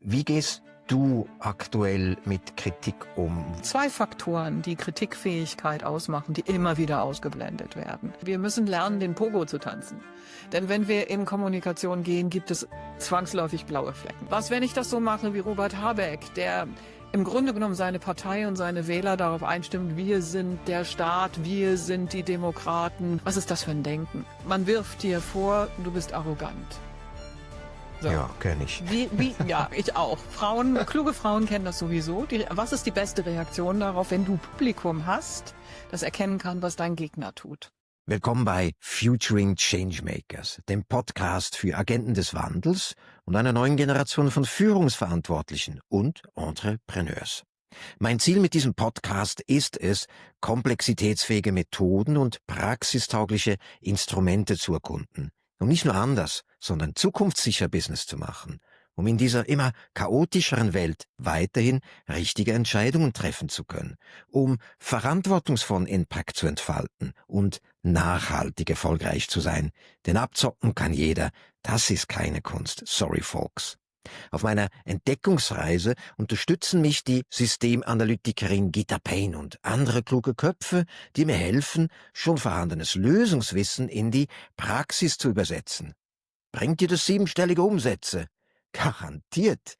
Wie gehst du aktuell mit Kritik um? 2 Faktoren, die Kritikfähigkeit ausmachen, die immer wieder ausgeblendet werden. Wir müssen lernen, den Pogo zu tanzen. Denn wenn wir in Kommunikation gehen, gibt es zwangsläufig blaue Flecken. Was, wenn ich das so mache wie Robert Habeck, der im Grunde genommen seine Partei und seine Wähler darauf einstimmt, wir sind der Staat, wir sind die Demokraten. Was ist das für ein Denken? Man wirft dir vor, du bist arrogant. So. Ja, kenne ich. Ja, ich auch. Kluge Frauen kennen das sowieso. Was ist die beste Reaktion darauf, wenn du Publikum hast, das erkennen kann, was dein Gegner tut? Willkommen bei Futuring Changemakers, dem Podcast für Agenten des Wandels und einer neuen Generation von Führungsverantwortlichen und Entrepreneurs. Mein Ziel mit diesem Podcast ist es, komplexitätsfähige Methoden und praxistaugliche Instrumente zu erkunden, um nicht nur anders, sondern zukunftssicher Business zu machen, um in dieser immer chaotischeren Welt weiterhin richtige Entscheidungen treffen zu können, um verantwortungsvollen Impact zu entfalten und nachhaltig erfolgreich zu sein. Denn abzocken kann jeder, das ist keine Kunst. Sorry, folks. Auf meiner Entdeckungsreise unterstützen mich die Systemanalytikerin Gitta Payne und andere kluge Köpfe, die mir helfen, schon vorhandenes Lösungswissen in die Praxis zu übersetzen. Bringt dir das 7-stellige Umsätze? Garantiert.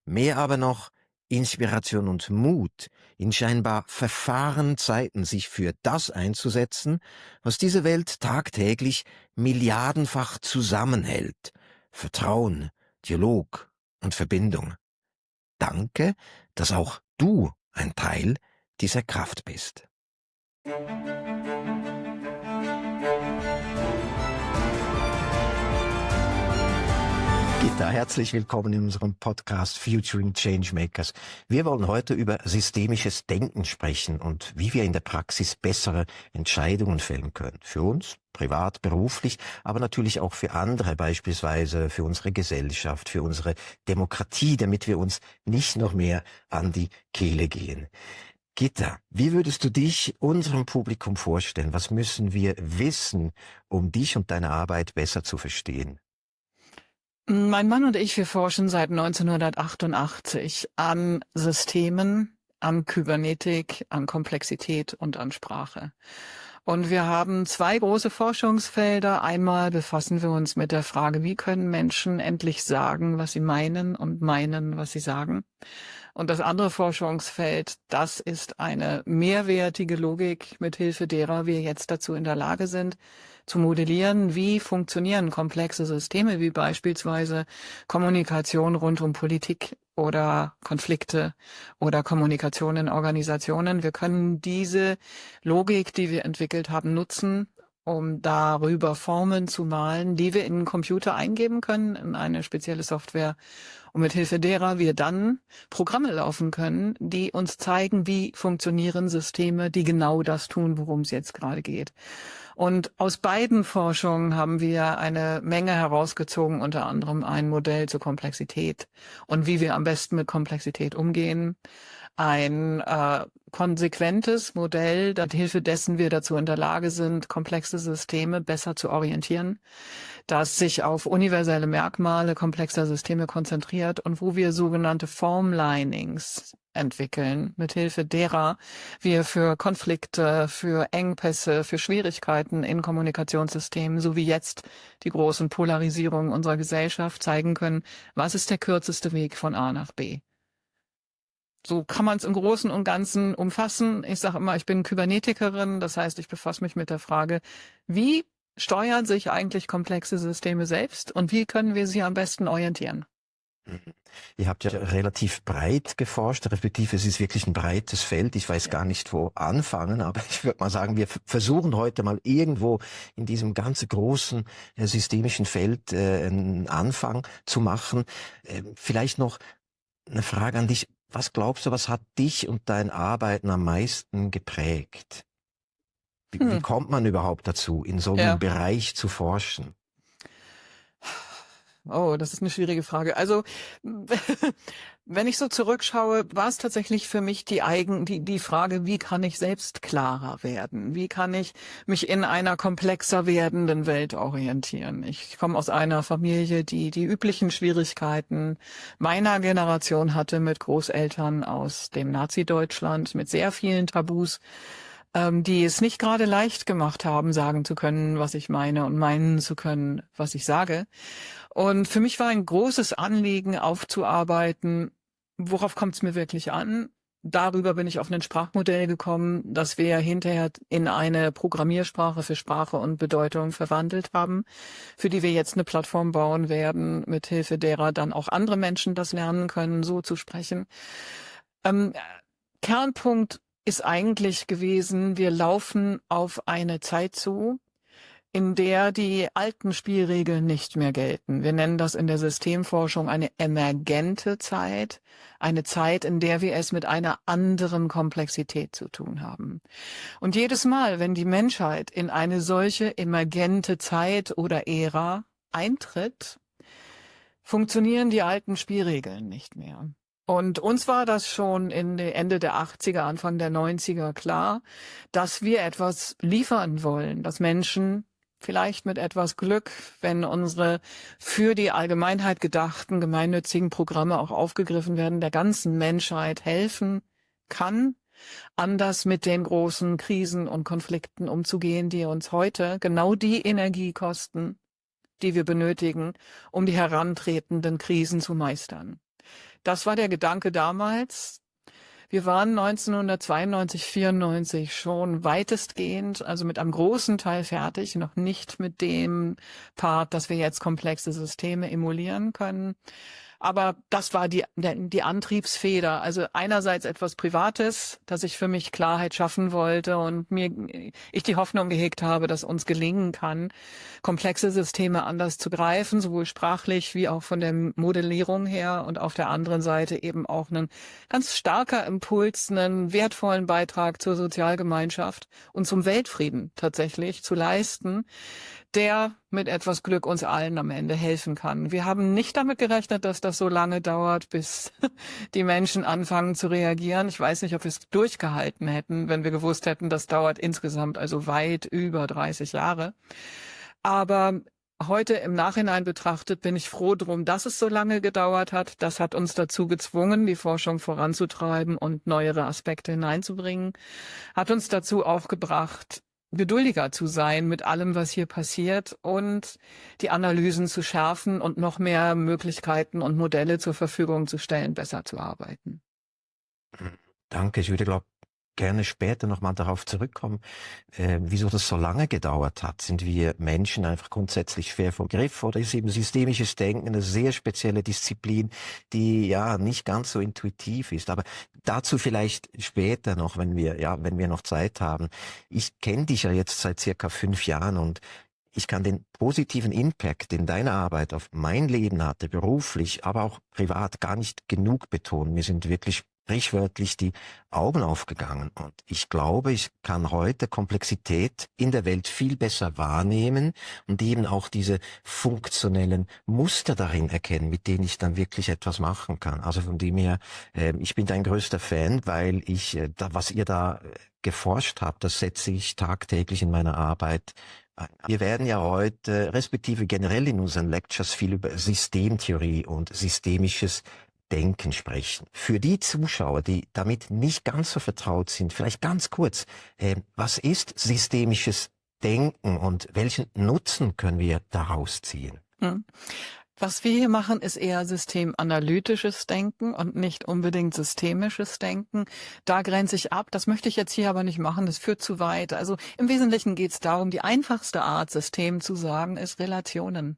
Mehr aber noch Inspiration und Mut, in scheinbar verfahrenen Zeiten sich für das einzusetzen, was diese Welt tagtäglich milliardenfach zusammenhält. Vertrauen, Dialog und Verbindung. Danke, dass auch du ein Teil dieser Kraft bist. Gitta, herzlich willkommen in unserem Podcast Futuring Changemakers. Wir wollen heute über systemisches Denken sprechen und wie wir in der Praxis bessere Entscheidungen fällen können. Für uns, privat, beruflich, aber natürlich auch für andere, beispielsweise für unsere Gesellschaft, für unsere Demokratie, damit wir uns nicht noch mehr an die Kehle gehen. Gitta, wie würdest du dich unserem Publikum vorstellen? Was müssen wir wissen, um dich und deine Arbeit besser zu verstehen? Mein Mann und ich, wir forschen seit 1988 an Systemen, an Kybernetik, an Komplexität und an Sprache. Und wir haben 2 große Forschungsfelder. Einmal befassen wir uns mit der Frage, wie können Menschen endlich sagen, was sie meinen und meinen, was sie sagen. Und das andere Forschungsfeld, das ist eine mehrwertige Logik, mithilfe derer wir jetzt dazu in der Lage sind, zu modellieren, wie funktionieren komplexe Systeme, wie beispielsweise Kommunikation rund um Politik oder Konflikte oder Kommunikation in Organisationen. Wir können diese Logik, die wir entwickelt haben, nutzen, um darüber Formeln zu malen, die wir in einen Computer eingeben können, in eine spezielle Software, und mithilfe derer wir dann Programme laufen können, die uns zeigen, wie funktionieren Systeme, die genau das tun, worum es jetzt gerade geht. Und aus beiden Forschungen haben wir eine Menge herausgezogen, unter anderem ein Modell zur Komplexität und wie wir am besten mit Komplexität umgehen. Ein konsequentes Modell, mit Hilfe dessen wir dazu in der Lage sind, komplexe Systeme besser zu orientieren, das sich auf universelle Merkmale komplexer Systeme konzentriert und wo wir sogenannte Formlinings entwickeln, mithilfe derer wir für Konflikte, für Engpässe, für Schwierigkeiten in Kommunikationssystemen, so wie jetzt die großen Polarisierungen unserer Gesellschaft, zeigen können, was ist der kürzeste Weg von A nach B. So kann man es im Großen und Ganzen umfassen. Ich sage immer, ich bin Kybernetikerin, das heißt, ich befasse mich mit der Frage, wie steuern sich eigentlich komplexe Systeme selbst und wie können wir sie am besten orientieren? Ihr habt ja relativ breit geforscht, respektive es ist wirklich ein breites Feld. Ich weiß gar nicht, wo anfangen, aber ich würde mal sagen, wir versuchen heute mal irgendwo in diesem ganz großen systemischen Feld einen Anfang zu machen. Vielleicht noch eine Frage an dich. Was glaubst du, was hat dich und dein Arbeiten am meisten geprägt? Wie kommt man überhaupt dazu, in so einem Bereich zu forschen? Oh, das ist eine schwierige Frage. Also, wenn ich so zurückschaue, war es tatsächlich für mich die Frage, wie kann ich selbst klarer werden? Wie kann ich mich in einer komplexer werdenden Welt orientieren? Ich komme aus einer Familie, die üblichen Schwierigkeiten meiner Generation hatte mit Großeltern aus dem Nazi-Deutschland, mit sehr vielen Tabus, die es nicht gerade leicht gemacht haben, sagen zu können, was ich meine und meinen zu können, was ich sage. Und für mich war ein großes Anliegen aufzuarbeiten, worauf kommt es mir wirklich an? Darüber bin ich auf ein Sprachmodell gekommen, das wir hinterher in eine Programmiersprache für Sprache und Bedeutung verwandelt haben, für die wir jetzt eine Plattform bauen werden, mithilfe derer dann auch andere Menschen das lernen können, so zu sprechen. Ähm, Kernpunkt ist eigentlich gewesen, wir laufen auf eine Zeit zu, in der die alten Spielregeln nicht mehr gelten. Wir nennen das in der Systemforschung eine emergente Zeit, eine Zeit, in der wir es mit einer anderen Komplexität zu tun haben. Und jedes Mal, wenn die Menschheit in eine solche emergente Zeit oder Ära eintritt, funktionieren die alten Spielregeln nicht mehr. Und uns war das schon Ende der 80er, Anfang der 90er klar, dass wir etwas liefern wollen, dass Menschen vielleicht mit etwas Glück, wenn unsere für die Allgemeinheit gedachten gemeinnützigen Programme auch aufgegriffen werden, der ganzen Menschheit helfen kann, anders mit den großen Krisen und Konflikten umzugehen, die uns heute genau die Energie kosten, die wir benötigen, um die herantretenden Krisen zu meistern. Das war der Gedanke damals. Wir waren 1992, 94 schon weitestgehend, also mit einem großen Teil fertig, noch nicht mit dem Part, dass wir jetzt komplexe Systeme emulieren können. Aber das war die Antriebsfeder. Also einerseits etwas Privates, dass ich für mich Klarheit schaffen wollte und ich die Hoffnung gehegt habe, dass uns gelingen kann, komplexe Systeme anders zu greifen, sowohl sprachlich wie auch von der Modellierung her, und auf der anderen Seite eben auch ein ganz starker Impuls, einen wertvollen Beitrag zur Sozialgemeinschaft und zum Weltfrieden tatsächlich zu leisten, der mit etwas Glück uns allen am Ende helfen kann. Wir haben nicht damit gerechnet, dass das so lange dauert, bis die Menschen anfangen zu reagieren. Ich weiß nicht, ob wir es durchgehalten hätten, wenn wir gewusst hätten, das dauert insgesamt also weit über 30 Jahre. Aber heute im Nachhinein betrachtet bin ich froh drum, dass es so lange gedauert hat. Das hat uns dazu gezwungen, die Forschung voranzutreiben und neuere Aspekte hineinzubringen. Hat uns dazu auch gebracht, geduldiger zu sein mit allem, was hier passiert, und die Analysen zu schärfen und noch mehr Möglichkeiten und Modelle zur Verfügung zu stellen, besser zu arbeiten. Danke, ich würde, glaube gerne später nochmal darauf zurückkommen, wieso das so lange gedauert hat. Sind wir Menschen einfach grundsätzlich schwer vom Griff, oder ist eben systemisches Denken eine sehr spezielle Disziplin, die ja nicht ganz so intuitiv ist? Aber dazu vielleicht später noch, wenn wir noch Zeit haben. Ich kenne dich ja jetzt seit circa 5 Jahren und ich kann den positiven Impact, den deine Arbeit auf mein Leben hatte, beruflich, aber auch privat, gar nicht genug betonen. Wir sind wirklich sprichwörtlich die Augen aufgegangen. Und ich glaube, ich kann heute Komplexität in der Welt viel besser wahrnehmen und eben auch diese funktionellen Muster darin erkennen, mit denen ich dann wirklich etwas machen kann. Also von dem her, ich bin dein größter Fan, weil was ihr da geforscht habt, das setze ich tagtäglich in meiner Arbeit ein. Wir werden ja heute, respektive generell in unseren Lectures, viel über Systemtheorie und systemisches Denken sprechen. Für die Zuschauer, die damit nicht ganz so vertraut sind, vielleicht ganz kurz, was ist systemisches Denken und welchen Nutzen können wir daraus ziehen? Was wir hier machen, ist eher systemanalytisches Denken und nicht unbedingt systemisches Denken. Da grenze ich ab. Das möchte ich jetzt hier aber nicht machen. Das führt zu weit. Also im Wesentlichen geht es darum, die einfachste Art, System zu sagen, ist Relationen.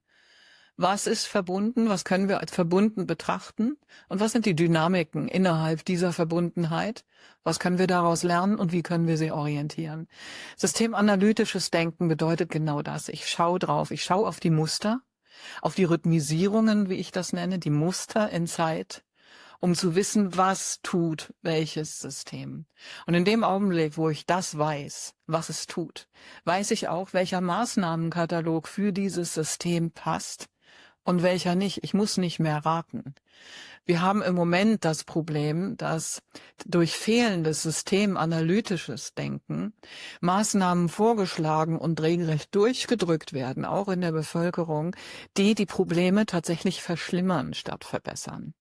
Was ist verbunden? Was können wir als verbunden betrachten? Und was sind die Dynamiken innerhalb dieser Verbundenheit? Was können wir daraus lernen und wie können wir sie orientieren? Systemanalytisches Denken bedeutet genau das. Ich schaue drauf. Ich schaue auf die Muster, auf die Rhythmisierungen, wie ich das nenne, die Muster in Zeit, um zu wissen, was tut welches System. Und in dem Augenblick, wo ich das weiß, was es tut, weiß ich auch, welcher Maßnahmenkatalog für dieses System passt und welcher nicht. Ich muss nicht mehr raten. Wir haben im Moment das Problem, dass durch fehlendes systemanalytisches Denken Maßnahmen vorgeschlagen und regelrecht durchgedrückt werden, auch in der Bevölkerung, die die Probleme tatsächlich verschlimmern statt verbessern,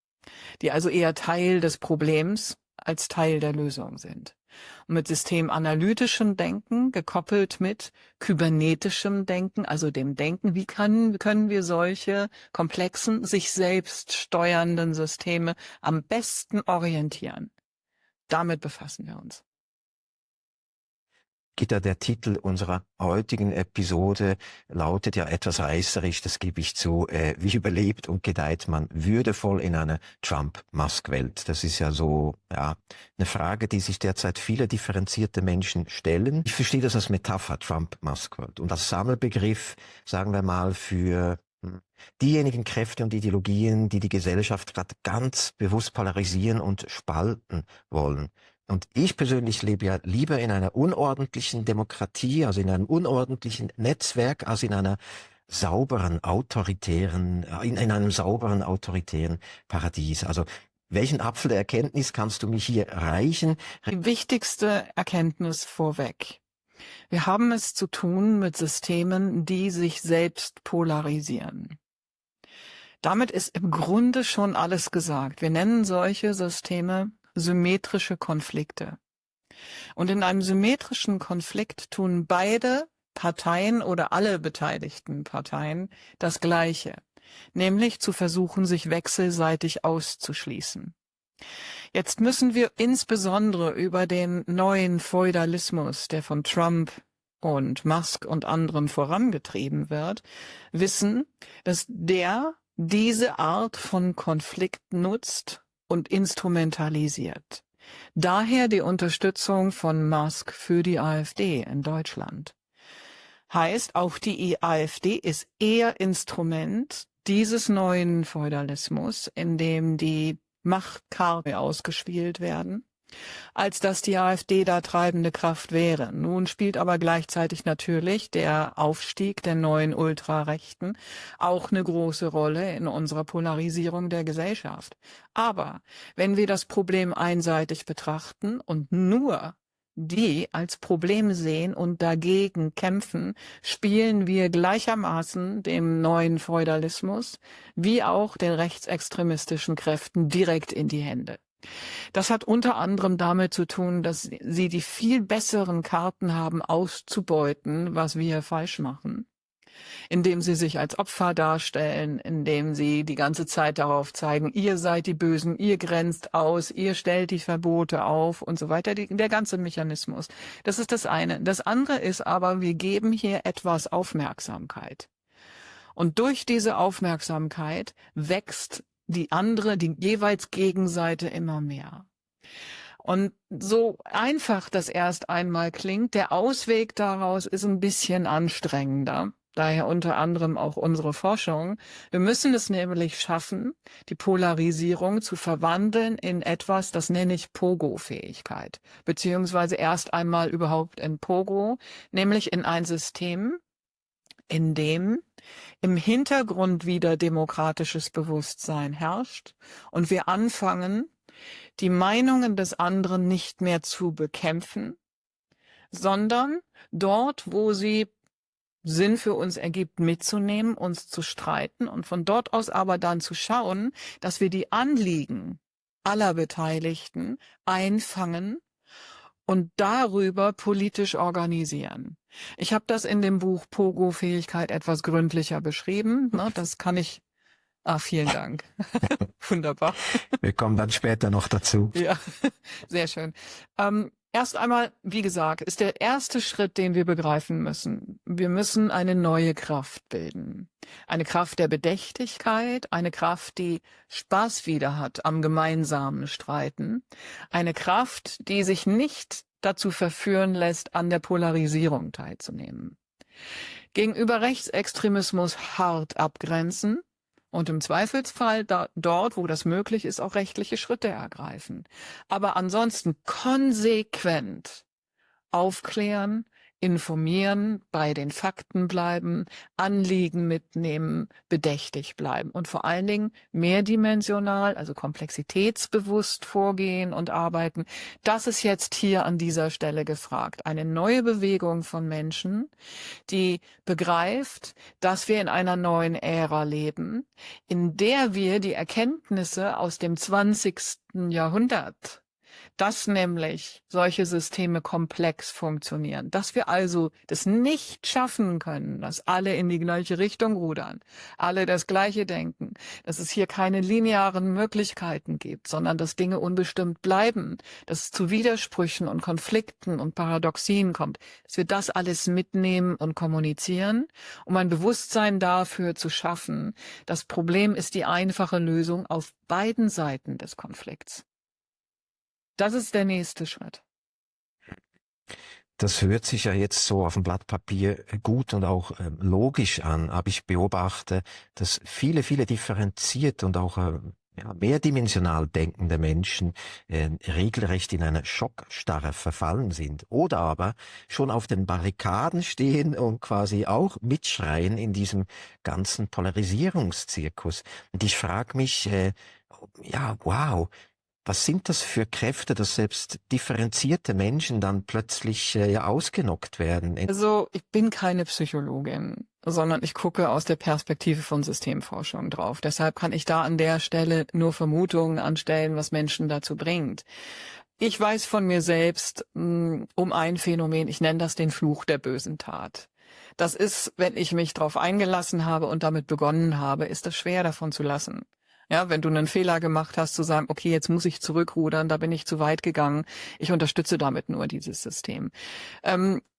die also eher Teil des Problems als Teil der Lösung sind. Und mit systemanalytischem Denken gekoppelt mit kybernetischem Denken, also dem Denken, wie können wir solche komplexen, sich selbst steuernden Systeme am besten orientieren. Damit befassen wir uns. Gitta, der Titel unserer heutigen Episode lautet ja etwas reißerisch, das gebe ich zu. Wie überlebt und gedeiht man würdevoll in einer Trump-Musk-Welt? Das ist ja so, ja, eine Frage, die sich derzeit viele differenzierte Menschen stellen. Ich verstehe das als Metapher, Trump-Musk-Welt. Und als Sammelbegriff, sagen wir mal, für diejenigen Kräfte und Ideologien, die die Gesellschaft gerade ganz bewusst polarisieren und spalten wollen. Und ich persönlich lebe ja lieber in einer unordentlichen Demokratie, also in einem unordentlichen Netzwerk, als in einer sauberen, in einem sauberen, autoritären Paradies. Also welchen Apfel der Erkenntnis kannst du mich hier reichen? Die wichtigste Erkenntnis vorweg. Wir haben es zu tun mit Systemen, die sich selbst polarisieren. Damit ist im Grunde schon alles gesagt. Wir nennen solche Systeme symmetrische Konflikte. Und in einem symmetrischen Konflikt tun beide Parteien oder alle beteiligten Parteien das Gleiche, nämlich zu versuchen, sich wechselseitig auszuschließen. Jetzt müssen wir insbesondere über den neuen Feudalismus, der von Trump und Musk und anderen vorangetrieben wird, wissen, dass der diese Art von Konflikt nutzt und instrumentalisiert. Daher die Unterstützung von Musk für die AfD in Deutschland. Heißt, auch die AfD ist eher Instrument dieses neuen Feudalismus, in dem die Machtkarten ausgespielt werden, als dass die AfD da treibende Kraft wäre. Nun spielt aber gleichzeitig natürlich der Aufstieg der neuen Ultrarechten auch eine große Rolle in unserer Polarisierung der Gesellschaft. Aber wenn wir das Problem einseitig betrachten und nur die als Problem sehen und dagegen kämpfen, spielen wir gleichermaßen dem neuen Feudalismus wie auch den rechtsextremistischen Kräften direkt in die Hände. Das hat unter anderem damit zu tun, dass sie die viel besseren Karten haben, auszubeuten, was wir falsch machen, indem sie sich als Opfer darstellen, indem sie die ganze Zeit darauf zeigen, ihr seid die Bösen, ihr grenzt aus, ihr stellt die Verbote auf und so weiter, der ganze Mechanismus. Das ist das eine. Das andere ist aber, wir geben hier etwas Aufmerksamkeit. Und durch diese Aufmerksamkeit wächst die jeweils Gegenseite immer mehr. Und so einfach das erst einmal klingt, der Ausweg daraus ist ein bisschen anstrengender. Daher unter anderem auch unsere Forschung. Wir müssen es nämlich schaffen, die Polarisierung zu verwandeln in etwas, das nenne ich Pogo-Fähigkeit, beziehungsweise erst einmal überhaupt in Pogo, nämlich in ein System, in dem im Hintergrund wieder demokratisches Bewusstsein herrscht und wir anfangen, die Meinungen des anderen nicht mehr zu bekämpfen, sondern dort, wo sie Sinn für uns ergibt, mitzunehmen, uns zu streiten und von dort aus aber dann zu schauen, dass wir die Anliegen aller Beteiligten einfangen und darüber politisch organisieren. Ich habe das in dem Buch Pogo-Fähigkeit etwas gründlicher beschrieben. Ne, das kann ich. Vielen Dank. Wunderbar. Wir kommen dann später noch dazu. Ja, sehr schön. Erst einmal, wie gesagt, ist der erste Schritt, den wir begreifen müssen. Wir müssen eine neue Kraft bilden. Eine Kraft der Bedächtigkeit, eine Kraft, die Spaß wieder hat am gemeinsamen Streiten. Eine Kraft, die sich nicht dazu verführen lässt, an der Polarisierung teilzunehmen. Gegenüber Rechtsextremismus hart abgrenzen. Und im Zweifelsfall dort, wo das möglich ist, auch rechtliche Schritte ergreifen. Aber ansonsten konsequent aufklären, informieren, bei den Fakten bleiben, Anliegen mitnehmen, bedächtig bleiben und vor allen Dingen mehrdimensional, also komplexitätsbewusst vorgehen und arbeiten. Das ist jetzt hier an dieser Stelle gefragt. Eine neue Bewegung von Menschen, die begreift, dass wir in einer neuen Ära leben, in der wir die Erkenntnisse aus dem 20. Jahrhundert, dass nämlich solche Systeme komplex funktionieren, dass wir also das nicht schaffen können, dass alle in die gleiche Richtung rudern, alle das Gleiche denken, dass es hier keine linearen Möglichkeiten gibt, sondern dass Dinge unbestimmt bleiben, dass es zu Widersprüchen und Konflikten und Paradoxien kommt, dass wir das alles mitnehmen und kommunizieren, um ein Bewusstsein dafür zu schaffen. Das Problem ist die einfache Lösung auf beiden Seiten des Konflikts. Das ist der nächste Schritt. Das hört sich ja jetzt so auf dem Blatt Papier gut und auch logisch an, aber ich beobachte, dass viele differenziert und auch mehrdimensional denkende Menschen regelrecht in einer Schockstarre verfallen sind oder aber schon auf den Barrikaden stehen und quasi auch mitschreien in diesem ganzen Polarisierungszirkus. Und ich frage mich, wow, was sind das für Kräfte, dass selbst differenzierte Menschen dann plötzlich ausgenockt werden? Also ich bin keine Psychologin, sondern ich gucke aus der Perspektive von Systemforschung drauf. Deshalb kann ich da an der Stelle nur Vermutungen anstellen, was Menschen dazu bringt. Ich weiß von mir selbst um ein Phänomen, ich nenne das den Fluch der bösen Tat. Das ist, wenn ich mich darauf eingelassen habe und damit begonnen habe, ist es schwer davon zu lassen. Ja, wenn du einen Fehler gemacht hast, zu sagen, okay, jetzt muss ich zurückrudern, da bin ich zu weit gegangen. Ich unterstütze damit nur dieses System.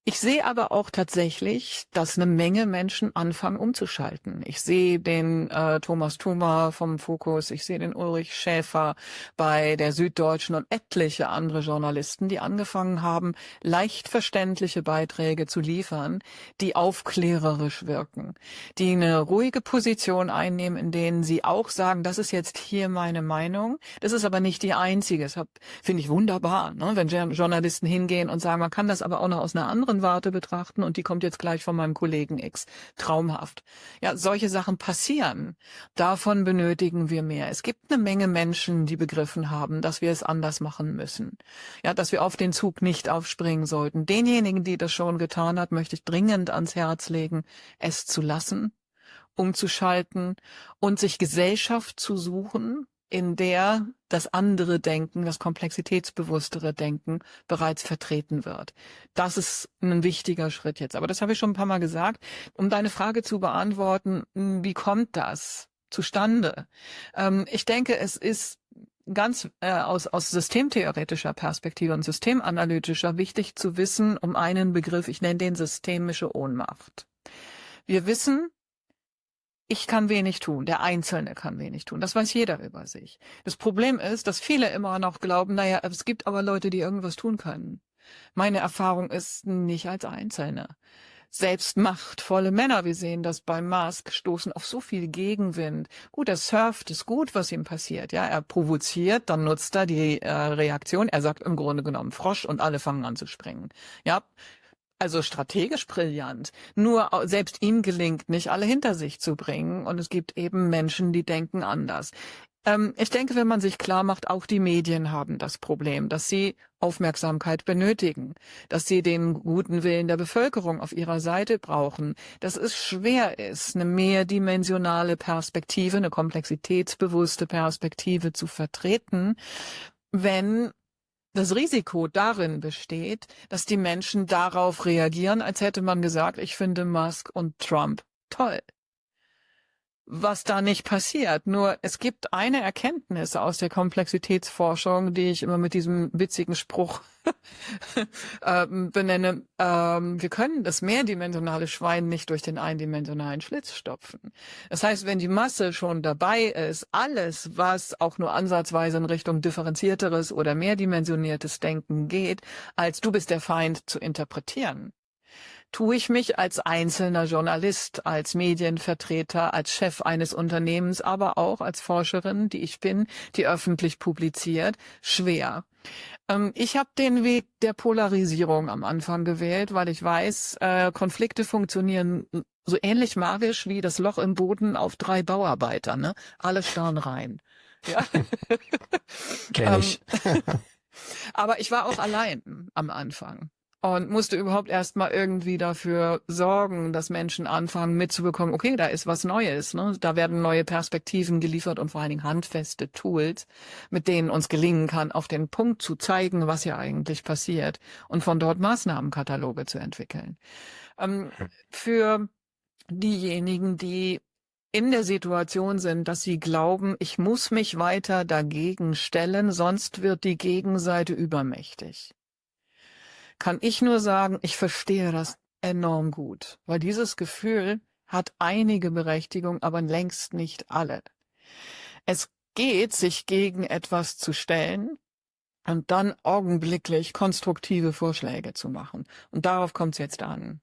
Ich sehe aber auch tatsächlich, dass eine Menge Menschen anfangen umzuschalten. Ich sehe den Thomas Thoma vom Fokus, ich sehe den Ulrich Schäfer bei der Süddeutschen und etliche andere Journalisten, die angefangen haben, leicht verständliche Beiträge zu liefern, die aufklärerisch wirken, die eine ruhige Position einnehmen, in denen sie auch sagen, das ist jetzt hier meine Meinung, das ist aber nicht die einzige. Das finde ich wunderbar, ne? Wenn Journalisten hingehen und sagen, man kann das aber auch noch aus einer anderen Warte betrachten und die kommt jetzt gleich von meinem Kollegen X. Traumhaft. Ja, solche Sachen passieren. Davon benötigen wir mehr. Es gibt eine Menge Menschen, die begriffen haben, dass wir es anders machen müssen. Ja, dass wir auf den Zug nicht aufspringen sollten. Denjenigen, die das schon getan hat, möchte ich dringend ans Herz legen, es zu lassen, umzuschalten und sich Gesellschaft zu suchen, in der das andere Denken, das komplexitätsbewusstere Denken bereits vertreten wird. Das ist ein wichtiger Schritt jetzt. Aber das habe ich schon ein paar Mal gesagt. Um deine Frage zu beantworten, wie kommt das zustande? Ich denke, es ist ganz aus systemtheoretischer Perspektive und systemanalytischer wichtig zu wissen um einen Begriff, ich nenne den systemische Ohnmacht. Wir wissen, ich kann wenig tun, der Einzelne kann wenig tun. Das weiß jeder über sich. Das Problem ist, dass viele immer noch glauben, naja, es gibt aber Leute, die irgendwas tun können. Meine Erfahrung ist nicht als Einzelne. Selbst machtvolle Männer, wir sehen das bei Musk, stoßen auf so viel Gegenwind. Gut, er surft, ist gut, was ihm passiert. Ja, er provoziert, dann nutzt er die Reaktion. Er sagt im Grunde genommen Frosch und alle fangen an zu springen. Ja, also strategisch brillant. Nur selbst ihm gelingt nicht, alle hinter sich zu bringen. Und es gibt eben Menschen, die denken anders. Ich denke, wenn man sich klar macht, auch die Medien haben das Problem, dass sie Aufmerksamkeit benötigen, dass sie den guten Willen der Bevölkerung auf ihrer Seite brauchen, dass es schwer ist, eine mehrdimensionale Perspektive, eine komplexitätsbewusste Perspektive zu vertreten, wenn das Risiko darin besteht, dass die Menschen darauf reagieren, als hätte man gesagt, ich finde Musk und Trump toll. Was da nicht passiert. Nur es gibt eine Erkenntnis aus der Komplexitätsforschung, die ich immer mit diesem witzigen Spruch benenne. Wir können das mehrdimensionale Schwein nicht durch den eindimensionalen Schlitz stopfen. Das heißt, wenn die Masse schon dabei ist, alles, was auch nur ansatzweise in Richtung differenzierteres oder mehrdimensioniertes Denken geht, als du bist der Feind zu interpretieren, tue ich mich als einzelner Journalist, als Medienvertreter, als Chef eines Unternehmens, aber auch als Forscherin, die ich bin, die öffentlich publiziert, schwer. Ich habe den Weg der Polarisierung am Anfang gewählt, weil ich weiß, Konflikte funktionieren so ähnlich magisch wie das Loch im Boden auf 3 Bauarbeiter, ne? Alle starren rein. Ja. Kenn ich. Aber ich war auch allein am Anfang und musste überhaupt erst mal irgendwie dafür sorgen, dass Menschen anfangen mitzubekommen, okay, da ist was Neues, ne? Da werden neue Perspektiven geliefert und vor allen Dingen handfeste Tools, mit denen uns gelingen kann, auf den Punkt zu zeigen, was hier eigentlich passiert und von dort Maßnahmenkataloge zu entwickeln. Für diejenigen, die in der Situation sind, dass sie glauben, ich muss mich weiter dagegen stellen, sonst wird die Gegenseite übermächtig, kann ich nur sagen, ich verstehe das enorm gut, weil dieses Gefühl hat einige Berechtigung, aber längst nicht alle. Es geht, sich gegen etwas zu stellen und dann augenblicklich konstruktive Vorschläge zu machen. Und darauf kommt es jetzt an.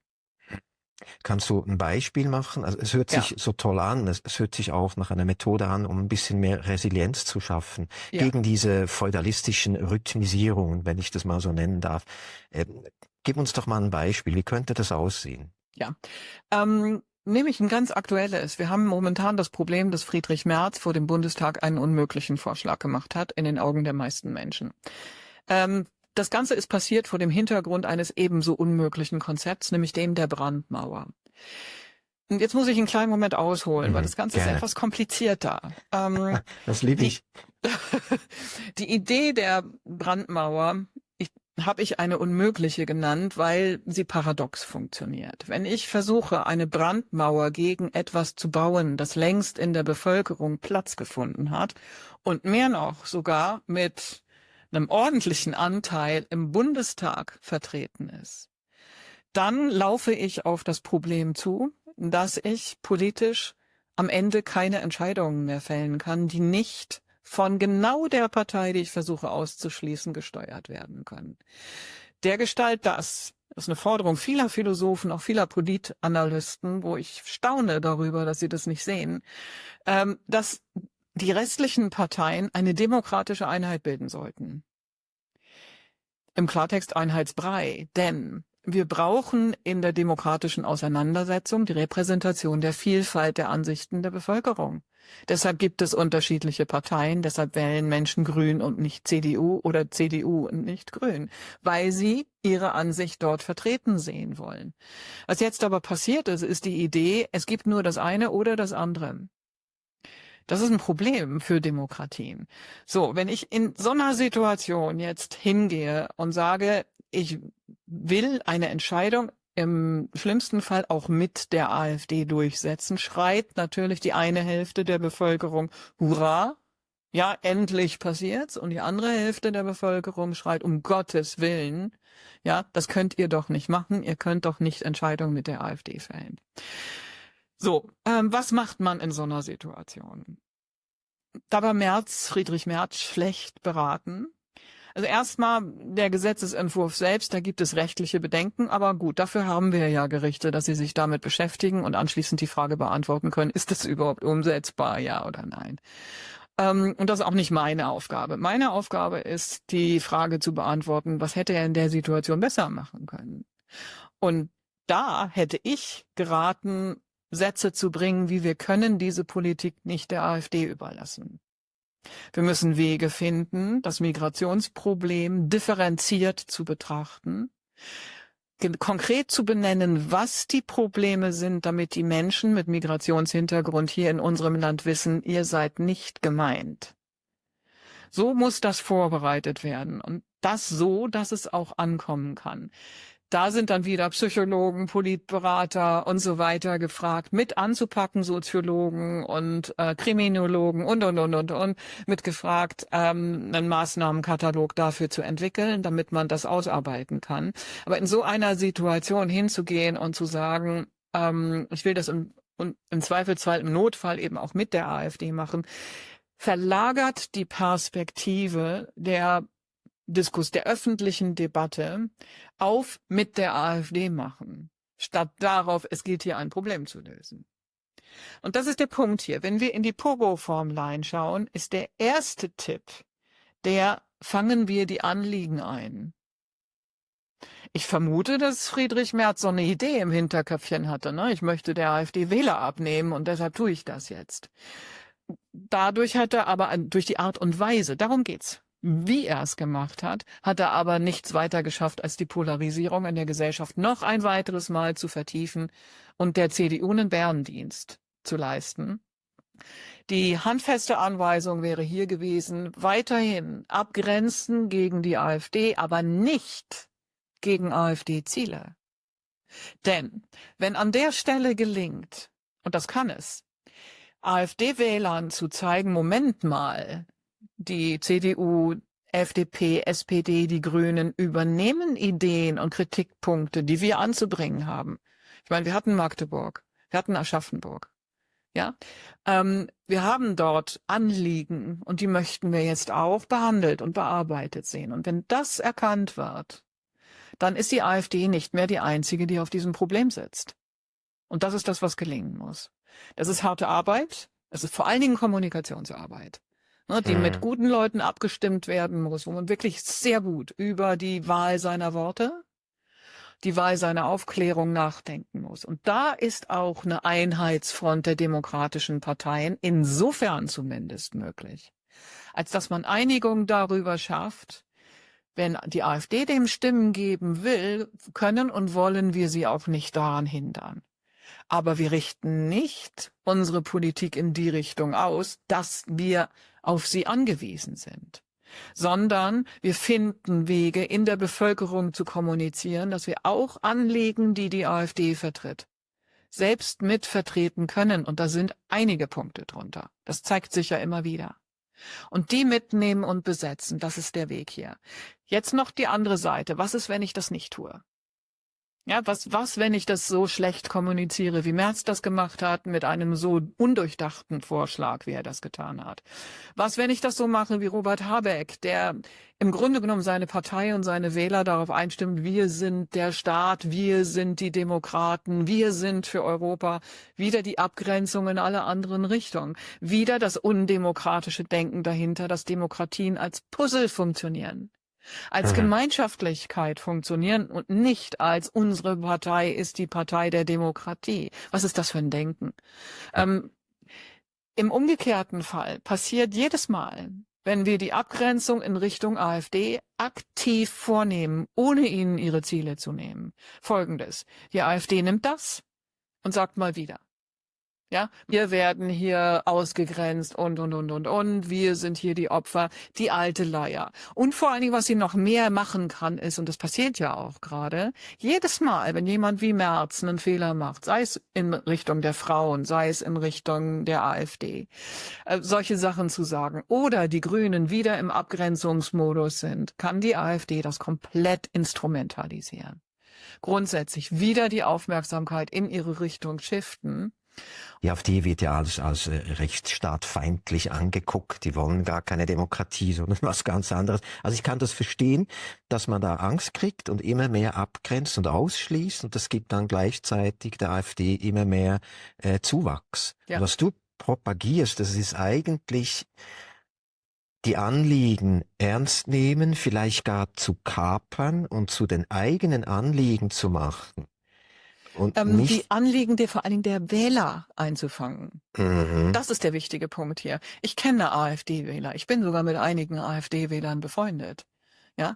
Kannst du ein Beispiel machen? Also es hört sich so toll an, es hört sich auch nach einer Methode an, um ein bisschen mehr Resilienz zu schaffen gegen diese feudalistischen Rhythmisierungen, wenn ich das mal so nennen darf. Gib uns doch mal ein Beispiel. Wie könnte das aussehen? Ja, nehme ich ein ganz aktuelles. Wir haben momentan das Problem, dass Friedrich Merz vor dem Bundestag einen unmöglichen Vorschlag gemacht hat, in den Augen der meisten Menschen. Das Ganze ist passiert vor dem Hintergrund eines ebenso unmöglichen Konzepts, nämlich dem der Brandmauer. Und jetzt muss ich einen kleinen Moment ausholen, weil das Ganze ist etwas komplizierter. Das liebe ich. Die Idee der Brandmauer habe ich eine unmögliche genannt, weil sie paradox funktioniert. Wenn ich versuche, eine Brandmauer gegen etwas zu bauen, das längst in der Bevölkerung Platz gefunden hat und mehr noch sogar mit einem ordentlichen Anteil im Bundestag vertreten ist, dann laufe ich auf das Problem zu, dass ich politisch am Ende keine Entscheidungen mehr fällen kann, die nicht von genau der Partei, die ich versuche auszuschließen, gesteuert werden können. Dergestalt das ist eine Forderung vieler Philosophen, auch vieler Politanalysten, wo ich staune darüber, dass sie das nicht sehen, dass die restlichen Parteien eine demokratische Einheit bilden sollten. Im Klartext Einheitsbrei, denn wir brauchen in der demokratischen Auseinandersetzung die Repräsentation der Vielfalt der Ansichten der Bevölkerung. Deshalb gibt es unterschiedliche Parteien, deshalb wählen Menschen Grün und nicht CDU oder CDU und nicht Grün, weil sie ihre Ansicht dort vertreten sehen wollen. Was jetzt aber passiert ist, ist die Idee, es gibt nur das eine oder das andere. Das ist ein Problem für Demokratien. So, wenn ich in so einer Situation jetzt hingehe und sage, ich will eine Entscheidung im schlimmsten Fall auch mit der AfD durchsetzen, schreit natürlich die eine Hälfte der Bevölkerung, hurra, ja, endlich passiert's, und die andere Hälfte der Bevölkerung schreit, um Gottes Willen, ja, das könnt ihr doch nicht machen, ihr könnt doch nicht Entscheidungen mit der AfD fällen. So, was macht man in so einer Situation? Da war Friedrich Merz schlecht beraten. Also erstmal der Gesetzesentwurf selbst, da gibt es rechtliche Bedenken, aber gut, dafür haben wir ja Gerichte, dass sie sich damit beschäftigen und anschließend die Frage beantworten können, ist das überhaupt umsetzbar, ja oder nein? Und das ist auch nicht meine Aufgabe. Meine Aufgabe ist, die Frage zu beantworten, was hätte er in der Situation besser machen können? Und da hätte ich geraten, Sätze zu bringen, wie wir können diese Politik nicht der AfD überlassen. Wir müssen Wege finden, das Migrationsproblem differenziert zu betrachten, konkret zu benennen, was die Probleme sind, damit die Menschen mit Migrationshintergrund hier in unserem Land wissen, ihr seid nicht gemeint. So muss das vorbereitet werden und das so, dass es auch ankommen kann. Da sind dann wieder Psychologen, Politberater und so weiter gefragt, mit anzupacken, Soziologen und Kriminologen und mitgefragt, einen Maßnahmenkatalog dafür zu entwickeln, damit man das ausarbeiten kann. Aber in so einer Situation hinzugehen und zu sagen, ich will das im Zweifelsfall, im Notfall eben auch mit der AfD machen, verlagert die Perspektive der öffentlichen Debatte auf mit der AfD machen. statt darauf, es gilt hier ein Problem zu lösen. Und das ist der Punkt hier. Wenn wir in die Pogo-Formel reinschauen, ist der erste Tipp, fangen wir die Anliegen ein. Ich vermute, dass Friedrich Merz so eine Idee im Hinterköpfchen hatte. Ne? Ich möchte der AfD Wähler abnehmen und deshalb tue ich das jetzt. Dadurch hat er aber, durch die Art und Weise, darum geht's, wie er es gemacht hat er aber nichts weiter geschafft, als die Polarisierung in der Gesellschaft noch ein weiteres Mal zu vertiefen und der CDU einen Bärendienst zu leisten. Die handfeste Anweisung wäre hier gewesen, weiterhin abgrenzen gegen die AfD, aber nicht gegen AfD-Ziele. Denn wenn an der Stelle gelingt, und das kann es, AfD-Wählern zu zeigen, Moment mal, die CDU, FDP, SPD, die Grünen übernehmen Ideen und Kritikpunkte, die wir anzubringen haben. Ich meine, wir hatten Magdeburg, wir hatten Aschaffenburg. Ja, wir haben dort Anliegen und die möchten wir jetzt auch behandelt und bearbeitet sehen. Und wenn das erkannt wird, dann ist die AfD nicht mehr die einzige, die auf diesem Problem sitzt. Und das ist das, was gelingen muss. Das ist harte Arbeit. Es ist vor allen Dingen Kommunikationsarbeit, ne, die mit guten Leuten abgestimmt werden muss, wo man wirklich sehr gut über die Wahl seiner Worte, die Wahl seiner Aufklärung nachdenken muss. Und da ist auch eine Einheitsfront der demokratischen Parteien insofern zumindest möglich, als dass man Einigung darüber schafft, wenn die AfD dem Stimmen geben will, können und wollen wir sie auch nicht daran hindern. Aber wir richten nicht unsere Politik in die Richtung aus, dass wir auf sie angewiesen sind, sondern wir finden Wege, in der Bevölkerung zu kommunizieren, dass wir auch Anliegen, die die AfD vertritt, selbst mit vertreten können. Und da sind einige Punkte drunter. Das zeigt sich ja immer wieder. Und die mitnehmen und besetzen, das ist der Weg hier. Jetzt noch die andere Seite. Was ist, wenn ich das nicht tue? Ja, was, wenn ich das so schlecht kommuniziere, wie Merz das gemacht hat, mit einem so undurchdachten Vorschlag, wie er das getan hat? Was, wenn ich das so mache wie Robert Habeck, der im Grunde genommen seine Partei und seine Wähler darauf einstimmt, wir sind der Staat, wir sind die Demokraten, wir sind für Europa, wieder die Abgrenzung in alle anderen Richtungen, wieder das undemokratische Denken dahinter, dass Demokratien als Puzzle funktionieren, als Gemeinschaftlichkeit funktionieren und nicht als unsere Partei ist die Partei der Demokratie. Was ist das für ein Denken? Im umgekehrten Fall passiert jedes Mal, wenn wir die Abgrenzung in Richtung AfD aktiv vornehmen, ohne ihnen ihre Ziele zu nehmen, Folgendes. Die AfD nimmt das und sagt mal wieder. Ja, wir werden hier ausgegrenzt und. Wir sind hier die Opfer, die alte Leier. Und vor allen Dingen, was sie noch mehr machen kann, ist, und das passiert ja auch gerade, jedes Mal, wenn jemand wie Merz einen Fehler macht, sei es in Richtung der Frauen, sei es in Richtung der AfD, solche Sachen zu sagen, oder die Grünen wieder im Abgrenzungsmodus sind, kann die AfD das komplett instrumentalisieren. Grundsätzlich wieder die Aufmerksamkeit in ihre Richtung shiften. Die AfD wird ja als rechtsstaatfeindlich angeguckt. Die wollen gar keine Demokratie, sondern was ganz anderes. Also ich kann das verstehen, dass man da Angst kriegt und immer mehr abgrenzt und ausschließt. Und das gibt dann gleichzeitig der AfD immer mehr Zuwachs. Ja. Und was du propagierst, das ist eigentlich die Anliegen ernst nehmen, vielleicht gar zu kapern und zu den eigenen Anliegen zu machen. Und die Anliegen vor allen Dingen der Wähler einzufangen. Das ist der wichtige Punkt hier. Ich kenne AfD-Wähler. Ich bin sogar mit einigen AfD-Wählern befreundet. Ja,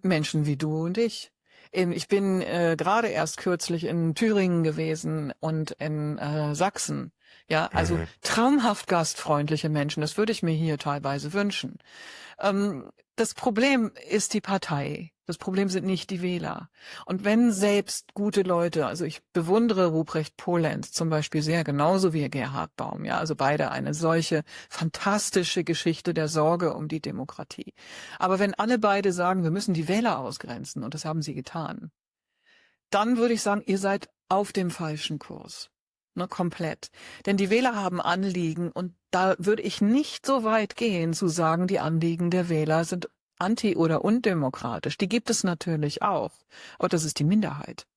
Menschen wie du und ich. Ich bin gerade erst kürzlich in Thüringen gewesen und in Sachsen. Ja, also traumhaft gastfreundliche Menschen. Das würde ich mir hier teilweise wünschen. Das Problem ist die Partei. Das Problem sind nicht die Wähler. Und wenn selbst gute Leute, also ich bewundere Ruprecht Polenz zum Beispiel sehr, genauso wie Gerhard Baum, ja, also beide eine solche fantastische Geschichte der Sorge um die Demokratie. Aber wenn alle beide sagen, wir müssen die Wähler ausgrenzen, und das haben sie getan, dann würde ich sagen, ihr seid auf dem falschen Kurs. Ne, komplett. Denn die Wähler haben Anliegen und da würde ich nicht so weit gehen zu sagen, die Anliegen der Wähler sind anti- oder undemokratisch. Die gibt es natürlich auch. Aber das ist die Minderheit.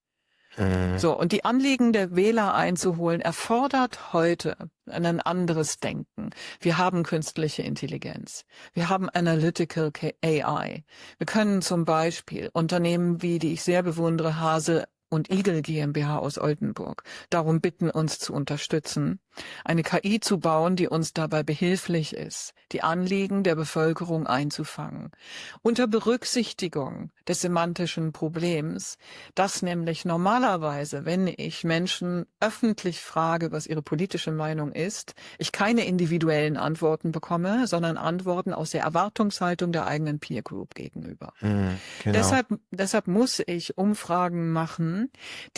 So, und die Anliegen der Wähler einzuholen, erfordert heute ein anderes Denken. Wir haben künstliche Intelligenz. Wir haben Analytical AI. Wir können zum Beispiel Unternehmen wie, die ich sehr bewundere, Hase und Igel GmbH aus Oldenburg, darum bitten, uns zu unterstützen, eine KI zu bauen, die uns dabei behilflich ist, die Anliegen der Bevölkerung einzufangen, unter Berücksichtigung des semantischen Problems, dass nämlich normalerweise, wenn ich Menschen öffentlich frage, was ihre politische Meinung ist, ich keine individuellen Antworten bekomme, sondern Antworten aus der Erwartungshaltung der eigenen Peer Group gegenüber. Genau. Deshalb muss ich Umfragen machen,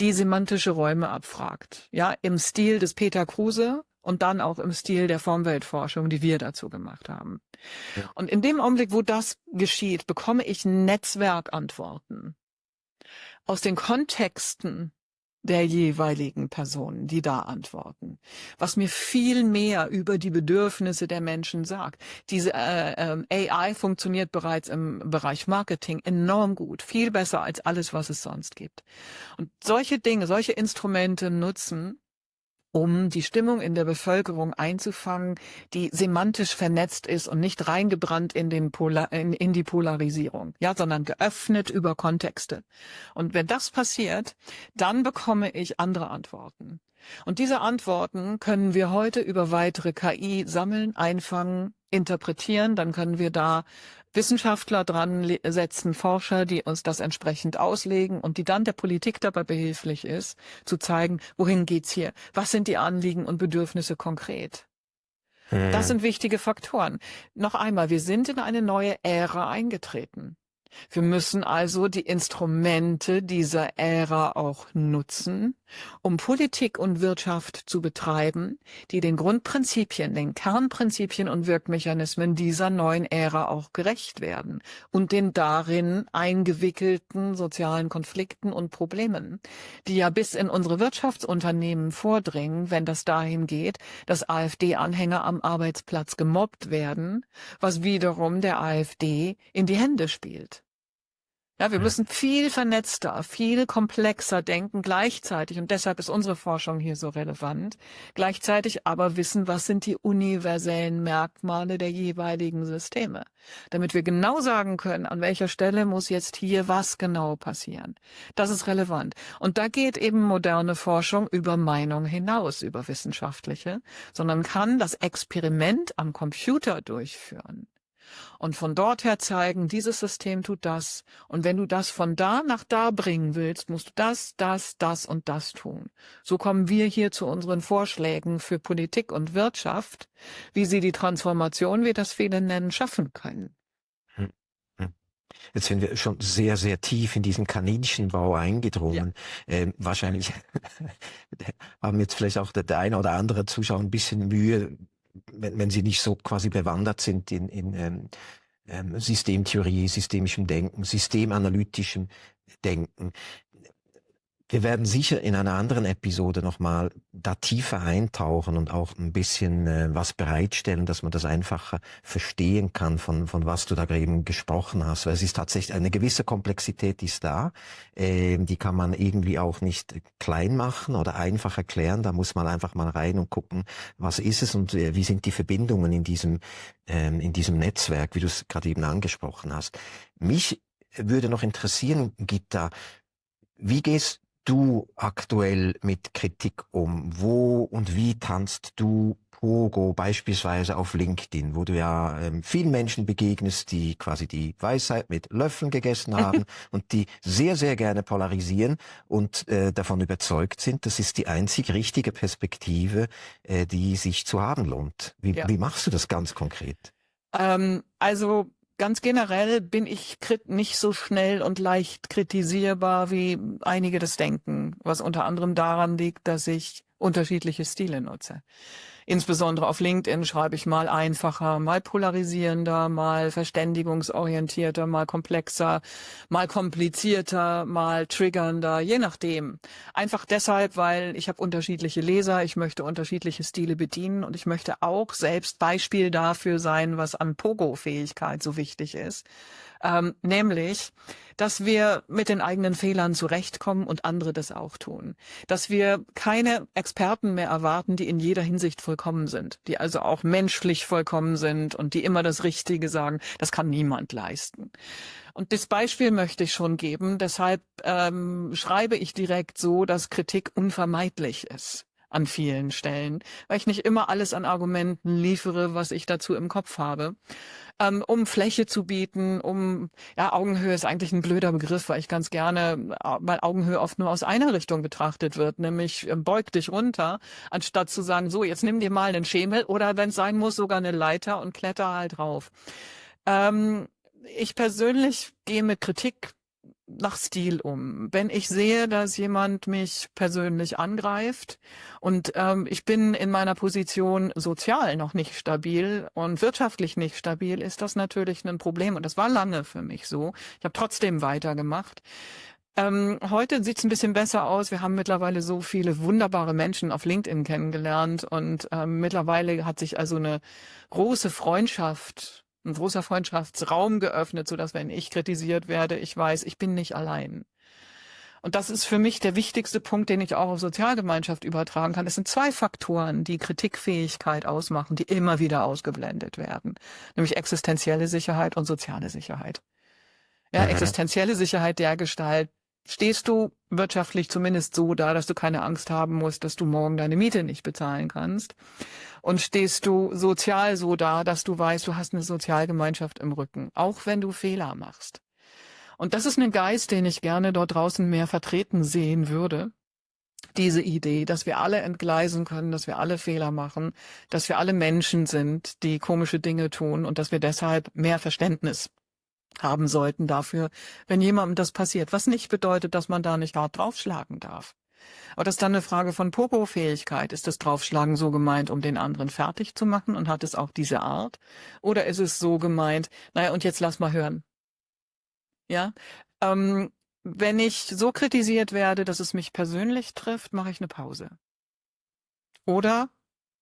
die semantische Räume abfragt. Ja, im Stil des Peter Kruse und dann auch im Stil der Formweltforschung, die wir dazu gemacht haben. Ja. Und in dem Augenblick, wo das geschieht, bekomme ich Netzwerkantworten aus den Kontexten der jeweiligen Personen, die da antworten, was mir viel mehr über die Bedürfnisse der Menschen sagt. Diese AI funktioniert bereits im Bereich Marketing enorm gut, viel besser als alles, was es sonst gibt. Und solche Dinge, solche Instrumente nutzen, um die Stimmung in der Bevölkerung einzufangen, die semantisch vernetzt ist und nicht reingebrannt in die Polarisierung, ja, sondern geöffnet über Kontexte. Und wenn das passiert, dann bekomme ich andere Antworten. Und diese Antworten können wir heute über weitere KI sammeln, einfangen, interpretieren. Dann können wir da Wissenschaftler dran setzen, Forscher, die uns das entsprechend auslegen und die dann der Politik dabei behilflich ist, zu zeigen, wohin geht's hier? Was sind die Anliegen und Bedürfnisse konkret? Das sind wichtige Faktoren. Noch einmal, wir sind in eine neue Ära eingetreten. Wir müssen also die Instrumente dieser Ära auch nutzen, um Politik und Wirtschaft zu betreiben, die den Grundprinzipien, den Kernprinzipien und Wirkmechanismen dieser neuen Ära auch gerecht werden und den darin eingewickelten sozialen Konflikten und Problemen, die ja bis in unsere Wirtschaftsunternehmen vordringen, wenn das dahin geht, dass AfD-Anhänger am Arbeitsplatz gemobbt werden, was wiederum der AfD in die Hände spielt. Ja, wir müssen viel vernetzter, viel komplexer denken gleichzeitig, und deshalb ist unsere Forschung hier so relevant, gleichzeitig aber wissen, was sind die universellen Merkmale der jeweiligen Systeme, damit wir genau sagen können, an welcher Stelle muss jetzt hier was genau passieren. Das ist relevant. Und da geht eben moderne Forschung über Meinung hinaus, über wissenschaftliche, sondern kann das Experiment am Computer durchführen. Und von dort her zeigen, dieses System tut das. Und wenn du das von da nach da bringen willst, musst du das und das tun. So kommen wir hier zu unseren Vorschlägen für Politik und Wirtschaft, wie sie die Transformation, wie das viele nennen, schaffen können. Jetzt sind wir schon sehr, sehr tief in diesen Kaninchenbau eingedrungen. Ja. Wahrscheinlich haben jetzt vielleicht auch der eine oder andere Zuschauer ein bisschen Mühe, wenn sie nicht so quasi bewandert sind in Systemtheorie, systemischem Denken, systemanalytischem Denken. Wir werden sicher in einer anderen Episode nochmal da tiefer eintauchen und auch ein bisschen was bereitstellen, dass man das einfacher verstehen kann, von was du da eben gesprochen hast. Weil es ist tatsächlich eine gewisse Komplexität, die ist da. Die kann man irgendwie auch nicht klein machen oder einfach erklären. Da muss man einfach mal rein und gucken, was ist es und wie sind die Verbindungen in diesem Netzwerk, wie du es gerade eben angesprochen hast. Mich würde noch interessieren, Gitta, wie gehst du aktuell mit Kritik um? Wo und wie tanzt du Pogo beispielsweise auf LinkedIn, wo du ja vielen Menschen begegnest, die quasi die Weisheit mit Löffeln gegessen haben und die sehr, sehr gerne polarisieren und davon überzeugt sind, das ist die einzig richtige Perspektive, die sich zu haben lohnt. Wie machst du das ganz konkret? Also ganz generell bin ich nicht so schnell und leicht kritisierbar, wie einige das denken, was unter anderem daran liegt, dass ich unterschiedliche Stile nutze. Insbesondere auf LinkedIn schreibe ich mal einfacher, mal polarisierender, mal verständigungsorientierter, mal komplexer, mal komplizierter, mal triggernder, je nachdem. Einfach deshalb, weil ich habe unterschiedliche Leser, ich möchte unterschiedliche Stile bedienen und ich möchte auch selbst Beispiel dafür sein, was an Pogo-Fähigkeit so wichtig ist. Nämlich, dass wir mit den eigenen Fehlern zurechtkommen und andere das auch tun. Dass wir keine Experten mehr erwarten, die in jeder Hinsicht vollkommen sind, die also auch menschlich vollkommen sind und die immer das Richtige sagen. Das kann niemand leisten. Und das Beispiel möchte ich schon geben. Deshalb schreibe ich direkt so, dass Kritik unvermeidlich ist an vielen Stellen, weil ich nicht immer alles an Argumenten liefere, was ich dazu im Kopf habe. Um Fläche zu bieten, Augenhöhe ist eigentlich ein blöder Begriff, weil ich ganz gerne, weil Augenhöhe oft nur aus einer Richtung betrachtet wird, nämlich beug dich runter, anstatt zu sagen, so, jetzt nimm dir mal einen Schemel oder wenn es sein muss, sogar eine Leiter und kletter halt drauf. Ich persönlich gehe mit Kritik nach Stil um. Wenn ich sehe, dass jemand mich persönlich angreift und ich bin in meiner Position sozial noch nicht stabil und wirtschaftlich nicht stabil, ist das natürlich ein Problem. Und das war lange für mich so. Ich habe trotzdem weitergemacht. Heute sieht es ein bisschen besser aus. Wir haben mittlerweile so viele wunderbare Menschen auf LinkedIn kennengelernt und mittlerweile hat sich also ein großer Freundschaftsraum geöffnet, so dass wenn ich kritisiert werde, ich weiß, ich bin nicht allein. Und das ist für mich der wichtigste Punkt, den ich auch auf Sozialgemeinschaft übertragen kann. Es sind 2 Faktoren, die Kritikfähigkeit ausmachen, die immer wieder ausgeblendet werden. Nämlich existenzielle Sicherheit und soziale Sicherheit. Ja, existenzielle Sicherheit dergestalt, stehst du wirtschaftlich zumindest so da, dass du keine Angst haben musst, dass du morgen deine Miete nicht bezahlen kannst. Und stehst du sozial so da, dass du weißt, du hast eine Sozialgemeinschaft im Rücken, auch wenn du Fehler machst. Und das ist ein Geist, den ich gerne dort draußen mehr vertreten sehen würde. Diese Idee, dass wir alle entgleisen können, dass wir alle Fehler machen, dass wir alle Menschen sind, die komische Dinge tun und dass wir deshalb mehr Verständnis haben sollten dafür, wenn jemandem das passiert. Was nicht bedeutet, dass man da nicht hart draufschlagen darf. Aber das ist dann eine Frage von Pogo-Fähigkeit. Ist das Draufschlagen so gemeint, um den anderen fertig zu machen und hat es auch diese Art? Oder ist es so gemeint, naja, und jetzt lass mal hören. Ja, wenn ich so kritisiert werde, dass es mich persönlich trifft, mache ich eine Pause. Oder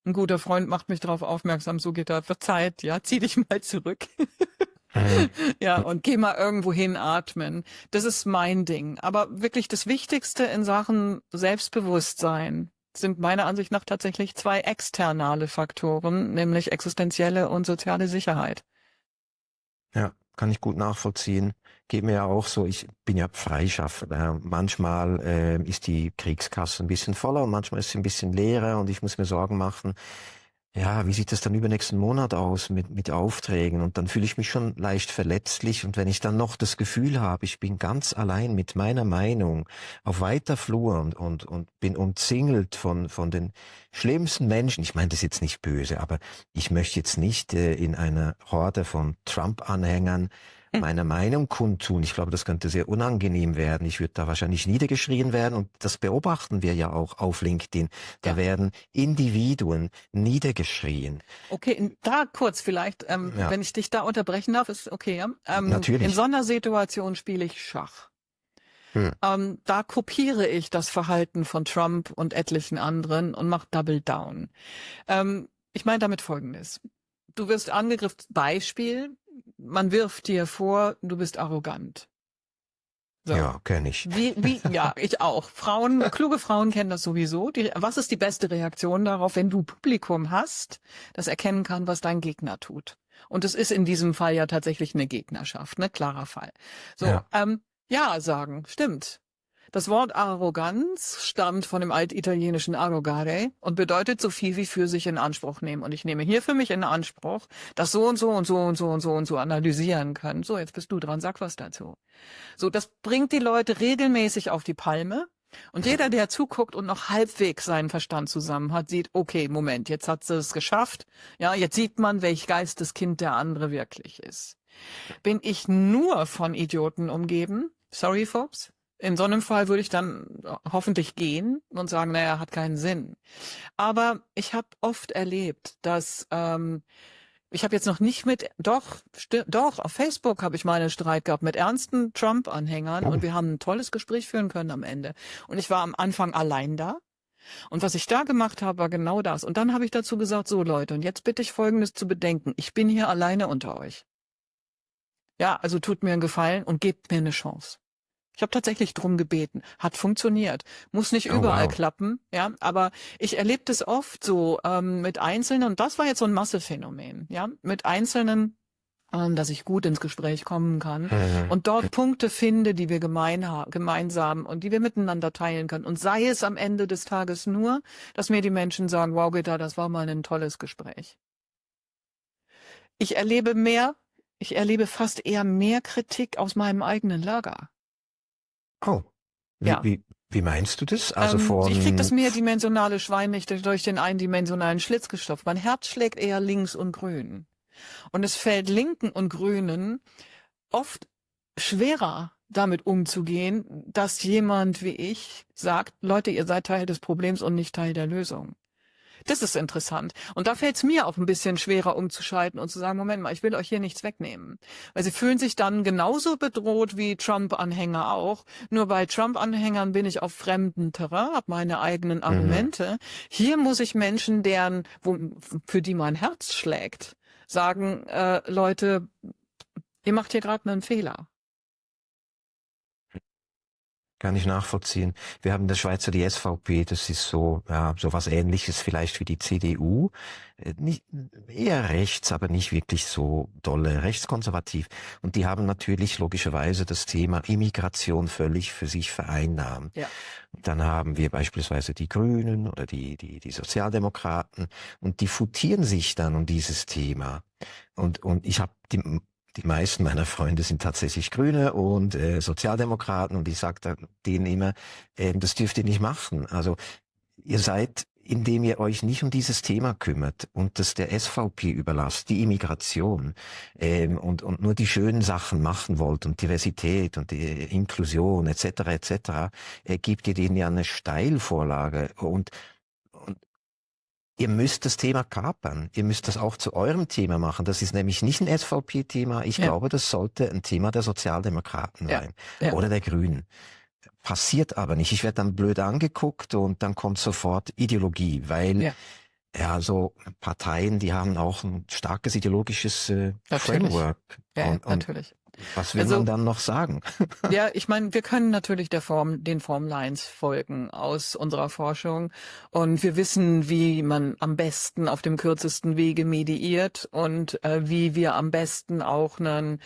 ein guter Freund macht mich darauf aufmerksam, so geht das, wird Zeit, ja, zieh dich mal zurück. Ja, und geh mal irgendwo hin atmen. Das ist mein Ding. Aber wirklich das Wichtigste in Sachen Selbstbewusstsein sind meiner Ansicht nach tatsächlich 2 externe Faktoren, nämlich existenzielle und soziale Sicherheit. Ja, kann ich gut nachvollziehen. Geht mir ja auch so, ich bin ja Freischaffender. Manchmal ist die Kriegskasse ein bisschen voller und manchmal ist sie ein bisschen leerer und ich muss mir Sorgen machen, ja, wie sieht das dann übernächsten Monat aus mit Aufträgen? Und dann fühle ich mich schon leicht verletzlich. Und wenn ich dann noch das Gefühl habe, ich bin ganz allein mit meiner Meinung auf weiter Flur und bin umzingelt von den schlimmsten Menschen. Ich meine das jetzt nicht böse, aber ich möchte jetzt nicht in einer Horde von Trump-Anhängern meiner Meinung kundtun. Ich glaube, das könnte sehr unangenehm werden. Ich würde da wahrscheinlich niedergeschrien werden und das beobachten wir ja auch auf LinkedIn. Da werden Individuen niedergeschrien. Okay, da kurz vielleicht, wenn ich dich da unterbrechen darf, ist okay. Ja? Natürlich. In so einer Situation spiele ich Schach. Da kopiere ich das Verhalten von Trump und etlichen anderen und mache Double Down. Ich meine damit Folgendes. Du wirst angegriffen, Beispiel, man wirft dir vor, du bist arrogant. So. Ja, kenne ich. Ja, ich auch. Kluge Frauen kennen das sowieso. Was ist die beste Reaktion darauf, wenn du Publikum hast, das erkennen kann, was dein Gegner tut? Und es ist in diesem Fall ja tatsächlich eine Gegnerschaft, ne? Klarer Fall. So, ja sagen, stimmt. Das Wort Arroganz stammt von dem altitalienischen arrogare und bedeutet so viel wie für sich in Anspruch nehmen. Und ich nehme hier für mich in Anspruch, das so und so und so und so und so und so analysieren können. So, jetzt bist du dran, sag was dazu. So, das bringt die Leute regelmäßig auf die Palme. Und jeder, der zuguckt und noch halbwegs seinen Verstand zusammen hat, sieht, okay, Moment, jetzt hat sie es geschafft. Ja, jetzt sieht man, welch Geisteskind der andere wirklich ist. Bin ich nur von Idioten umgeben? Sorry, folks. In so einem Fall würde ich dann hoffentlich gehen und sagen, naja, hat keinen Sinn. Aber ich habe oft erlebt, dass ich habe jetzt noch nicht doch, auf Facebook habe ich mal einen Streit gehabt mit ernsten Trump-Anhängern Oh, und wir haben ein tolles Gespräch führen können am Ende. Und ich war am Anfang allein da. Und was ich da gemacht habe, war genau das. Und dann habe ich dazu gesagt, so Leute, und jetzt bitte ich Folgendes zu bedenken. Ich bin hier alleine unter euch. Ja, also tut mir einen Gefallen und gebt mir eine Chance. Ich habe tatsächlich drum gebeten. Hat funktioniert. Muss nicht oh überall wow. klappen, ja, aber ich erlebe das oft so mit Einzelnen, und das war jetzt so ein Massephänomen, ja, mit Einzelnen, dass ich gut ins Gespräch kommen kann Mhm. und dort Punkte finde, die wir gemeinsam und die wir miteinander teilen können. Und sei es am Ende des Tages nur, dass mir die Menschen sagen, wow, Gitta, das war mal ein tolles Gespräch. Ich erlebe fast eher mehr Kritik aus meinem eigenen Lager. Oh, wie, Ja. wie, wie meinst du das? Also Ich krieg das von, mehrdimensionale Schwein nicht durch den eindimensionalen Schlitz gestopft. Mein Herz schlägt eher links und grün. Und es fällt Linken und Grünen oft schwerer, damit umzugehen, dass jemand wie ich sagt, Leute, ihr seid Teil des Problems und nicht Teil der Lösung. Das ist interessant. Und da fällt es mir auch ein bisschen schwerer umzuschalten und zu sagen, Moment mal, ich will euch hier nichts wegnehmen. Weil sie fühlen sich dann genauso bedroht wie Trump-Anhänger auch. Nur bei Trump-Anhängern bin ich auf fremdem Terrain, habe meine eigenen mhm. Argumente. Hier muss ich Menschen, für die mein Herz schlägt, sagen, Leute, ihr macht hier gerade einen Fehler. Kann ich nachvollziehen. Wir haben in der Schweiz ja die SVP, das ist so, ja, so was Ähnliches vielleicht wie die CDU. Nicht, eher rechts, aber nicht wirklich so dolle, rechtskonservativ. Und die haben natürlich logischerweise das Thema Immigration völlig für sich vereinnahmt. Ja. Dann haben wir beispielsweise die Grünen oder die Sozialdemokraten und die futieren sich dann um dieses Thema. Und ich habe die meisten meiner Freunde sind tatsächlich Grüne und Sozialdemokraten und ich sage denen immer, das dürft ihr nicht machen. Also ihr seid, indem ihr euch nicht um dieses Thema kümmert und das der SVP überlasst, die Immigration und nur die schönen Sachen machen wollt und Diversität und die Inklusion etc., gebt ihr denen ja eine Steilvorlage und ihr müsst das Thema kapern. Ihr müsst das auch zu eurem Thema machen. Das ist nämlich nicht ein SVP-Thema. Ich Ja, glaube, das sollte ein Thema der Sozialdemokraten ja, sein ja, oder der Grünen. Passiert aber nicht. Ich werde dann blöd angeguckt und dann kommt sofort Ideologie, weil ja, ja so Parteien, die haben auch ein starkes ideologisches natürlich. Framework. Ja, Und natürlich. was will man Also dann noch sagen? ja, ich meine, wir können natürlich den Formlines folgen aus unserer Forschung und wir wissen, wie man am besten auf dem kürzesten Wege mediiert und wie wir am besten auch eine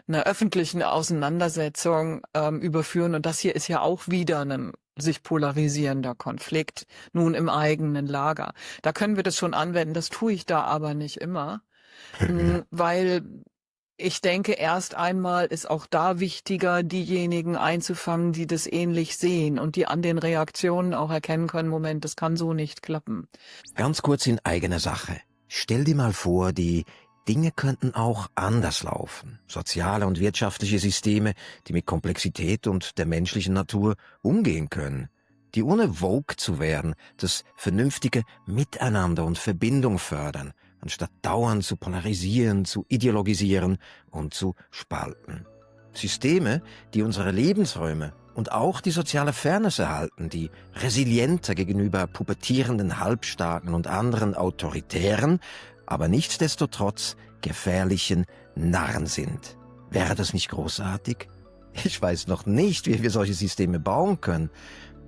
öffentliche Auseinandersetzung überführen. Und das hier ist ja auch wieder ein sich polarisierender Konflikt, nun im eigenen Lager. Da können wir das schon anwenden, das tue ich da aber nicht immer, weil ich denke, erst einmal ist auch da wichtiger, diejenigen einzufangen, die das ähnlich sehen und die an den Reaktionen auch erkennen können, Moment, das kann so nicht klappen. Ganz kurz in eigener Sache. Stell dir mal vor, die Dinge könnten auch anders laufen. Soziale und wirtschaftliche Systeme, die mit Komplexität und der menschlichen Natur umgehen können. Die ohne woke zu werden, das vernünftige Miteinander und Verbindung fördern, anstatt dauernd zu polarisieren, zu ideologisieren und zu spalten. Systeme, die unsere Lebensräume und auch die soziale Fairness erhalten, die resilienter gegenüber pubertierenden Halbstarken und anderen autoritären, aber nichtsdestotrotz gefährlichen Narren sind. Wäre das nicht großartig? Ich weiß noch nicht, wie wir solche Systeme bauen können,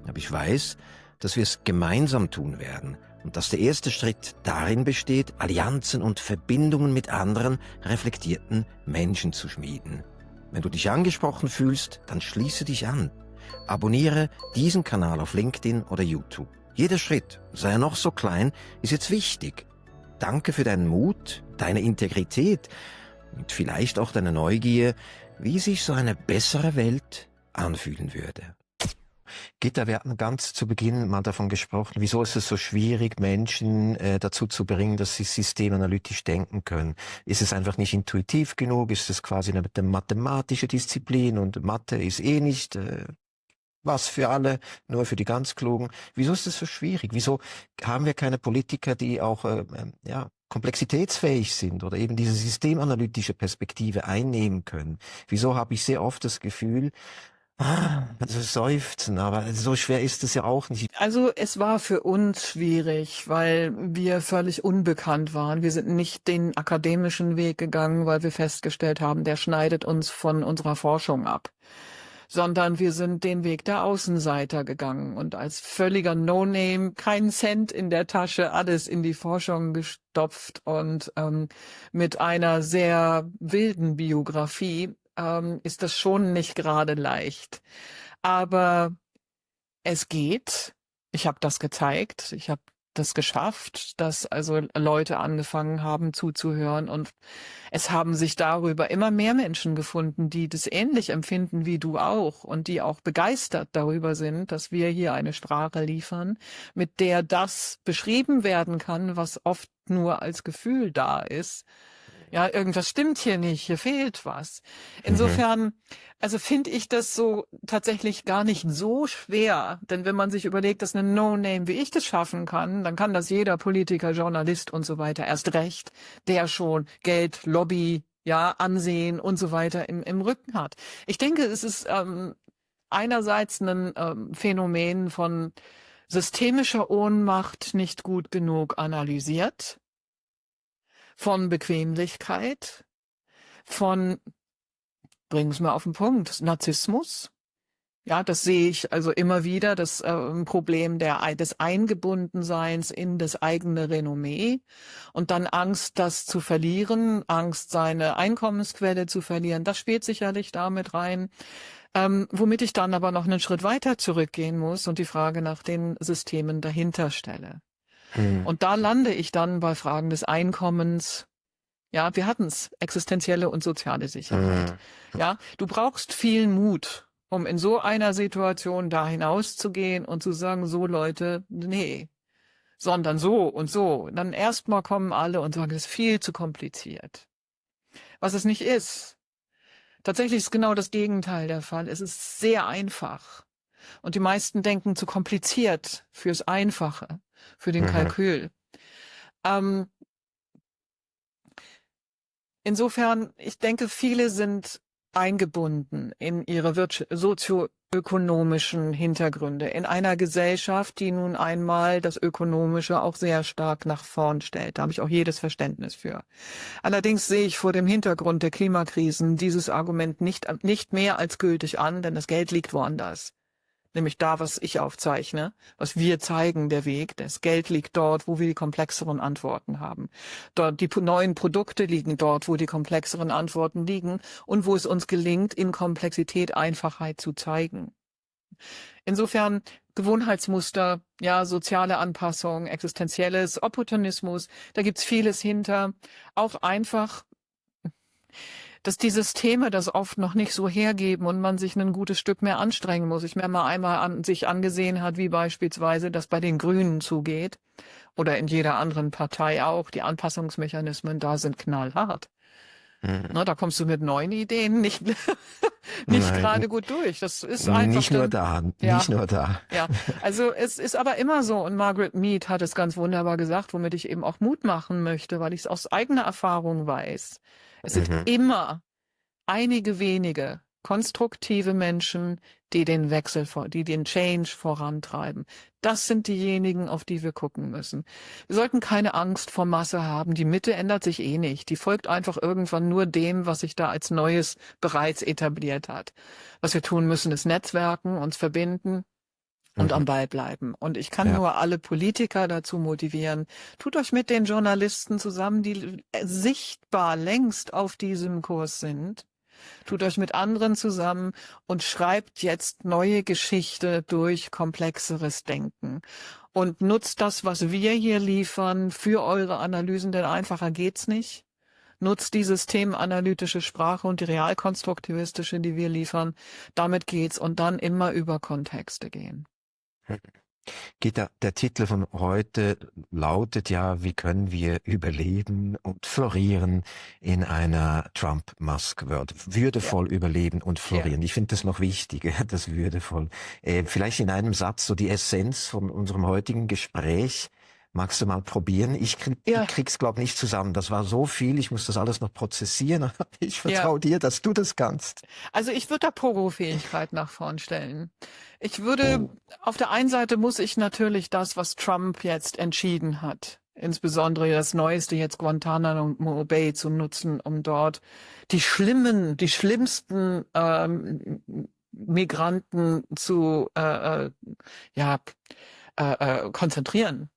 aber ich weiß, dass wir es gemeinsam tun werden und dass der erste Schritt darin besteht, Allianzen und Verbindungen mit anderen reflektierten Menschen zu schmieden. Wenn du dich angesprochen fühlst, dann schließe dich an. Abonniere diesen Kanal auf LinkedIn oder YouTube. Jeder Schritt, sei er noch so klein, ist jetzt wichtig. Danke für deinen Mut, deine Integrität und vielleicht auch deine Neugier, wie sich so eine bessere Welt anfühlen würde. Gitta, wir hatten ganz zu Beginn mal davon gesprochen, wieso ist es so schwierig, Menschen dazu zu bringen, dass sie systemanalytisch denken können. Ist es einfach nicht intuitiv genug? Ist es quasi eine mathematische Disziplin und Mathe ist eh nicht was für alle, nur für die ganz Klugen. Wieso ist das so schwierig? Wieso haben wir keine Politiker, die auch komplexitätsfähig sind oder eben diese systemanalytische Perspektive einnehmen können? Wieso habe ich sehr oft das Gefühl, also seufzen, aber so schwer ist es ja auch nicht. Also es war für uns schwierig, weil wir völlig unbekannt waren. Wir sind nicht den akademischen Weg gegangen, weil wir festgestellt haben, der schneidet uns von unserer Forschung ab, sondern wir sind den Weg der Außenseiter gegangen und als völliger No-Name, keinen Cent in der Tasche, alles in die Forschung gestopft und mit einer sehr wilden Biografie ist das schon nicht gerade leicht. Aber es geht. Ich habe das gezeigt. Ich habe das geschafft, dass also Leute angefangen haben zuzuhören und es haben sich darüber immer mehr Menschen gefunden, die das ähnlich empfinden wie du auch und die auch begeistert darüber sind, dass wir hier eine Sprache liefern, mit der das beschrieben werden kann, was oft nur als Gefühl da ist. Ja, irgendwas stimmt hier nicht, hier fehlt was. Insofern, also finde ich das so tatsächlich gar nicht so schwer, denn wenn man sich überlegt, dass eine No-Name wie ich das schaffen kann, dann kann das jeder Politiker, Journalist und so weiter erst recht, der schon Geld, Lobby, ja, Ansehen und so weiter im Rücken hat. Ich denke, es ist einerseits ein Phänomen von systemischer Ohnmacht nicht gut genug analysiert, von Bequemlichkeit, von, bringen wir mal auf den Punkt, Narzissmus. Ja, das sehe ich also immer wieder, das Problem des Eingebundenseins in das eigene Renommee und dann Angst, das zu verlieren, Angst, seine Einkommensquelle zu verlieren. Das spielt sicherlich damit rein. Womit ich dann aber noch einen Schritt weiter zurückgehen muss und die Frage nach den Systemen dahinter stelle. Und da lande ich dann bei Fragen des Einkommens. Ja, wir hatten es, existenzielle und soziale Sicherheit. Ja, du brauchst viel Mut, um in so einer Situation da hinauszugehen und zu sagen, so Leute, nee, sondern so und so. Dann erstmal kommen alle und sagen, es ist viel zu kompliziert. Was es nicht ist. Tatsächlich ist genau das Gegenteil der Fall. Es ist sehr einfach. Und die meisten denken zu kompliziert fürs Einfache, für den Kalkül. Insofern, ich denke, viele sind eingebunden in ihre sozioökonomischen Hintergründe, in einer Gesellschaft, die nun einmal das Ökonomische auch sehr stark nach vorn stellt. Da habe ich auch jedes Verständnis für. Allerdings sehe ich vor dem Hintergrund der Klimakrisen dieses Argument nicht mehr als gültig an, denn das Geld liegt woanders. Nämlich da, was ich aufzeichne, was wir zeigen, der Weg. Das Geld liegt dort, wo wir die komplexeren Antworten haben. Dort, die neuen Produkte liegen dort, wo die komplexeren Antworten liegen und wo es uns gelingt, in Komplexität Einfachheit zu zeigen. Insofern Gewohnheitsmuster, ja, soziale Anpassung, existenzielles Opportunismus, da gibt's vieles hinter. Auch einfach, dass die Systeme das oft noch nicht so hergeben und man sich ein gutes Stück mehr anstrengen muss. Ich mir mal einmal sich angesehen hat, wie beispielsweise das bei den Grünen zugeht oder in jeder anderen Partei auch. Die Anpassungsmechanismen da sind knallhart. Na, da kommst du mit neuen Ideen nicht gerade gut durch. Das ist einfach nicht nur da. Ja, also es ist aber immer so und Margaret Mead hat es ganz wunderbar gesagt, womit ich eben auch Mut machen möchte, weil ich es aus eigener Erfahrung weiß. Es sind immer einige wenige konstruktive Menschen, die den die den Change vorantreiben. Das sind diejenigen, auf die wir gucken müssen. Wir sollten keine Angst vor Masse haben. Die Mitte ändert sich eh nicht. Die folgt einfach irgendwann nur dem, was sich da als Neues bereits etabliert hat. Was wir tun müssen, ist Netzwerken, uns verbinden und am Ball bleiben. Und ich kann nur alle Politiker dazu motivieren, tut euch mit den Journalisten zusammen, die sichtbar längst auf diesem Kurs sind. Tut euch mit anderen zusammen und schreibt jetzt neue Geschichte durch komplexeres Denken. Und nutzt das, was wir hier liefern, für eure Analysen, denn einfacher geht's nicht. Nutzt die systemanalytische Sprache und die realkonstruktivistische, die wir liefern. Damit geht's und dann immer über Kontexte gehen. Gita, der Titel von heute lautet ja, wie können wir überleben und florieren in einer Trump-Musk-World? Ja, Würdevoll überleben und ja. florieren. Ich finde das noch wichtiger, das würdevoll. Vielleicht in einem Satz so die Essenz von unserem heutigen Gespräch. Magst du mal probieren? Ich Ja, krieg's, glaub nicht zusammen. Das war so viel, ich muss das alles noch prozessieren. Aber ich ja. vertraue dir, dass du das kannst. Also ich würde da Pogo-Fähigkeit nach vorn stellen. Ich würde, Oh. auf der einen Seite muss ich natürlich das, was Trump jetzt entschieden hat, insbesondere das Neueste jetzt Guantanamo Bay zu nutzen, um dort die schlimmsten Migranten zu ja, konzentrieren.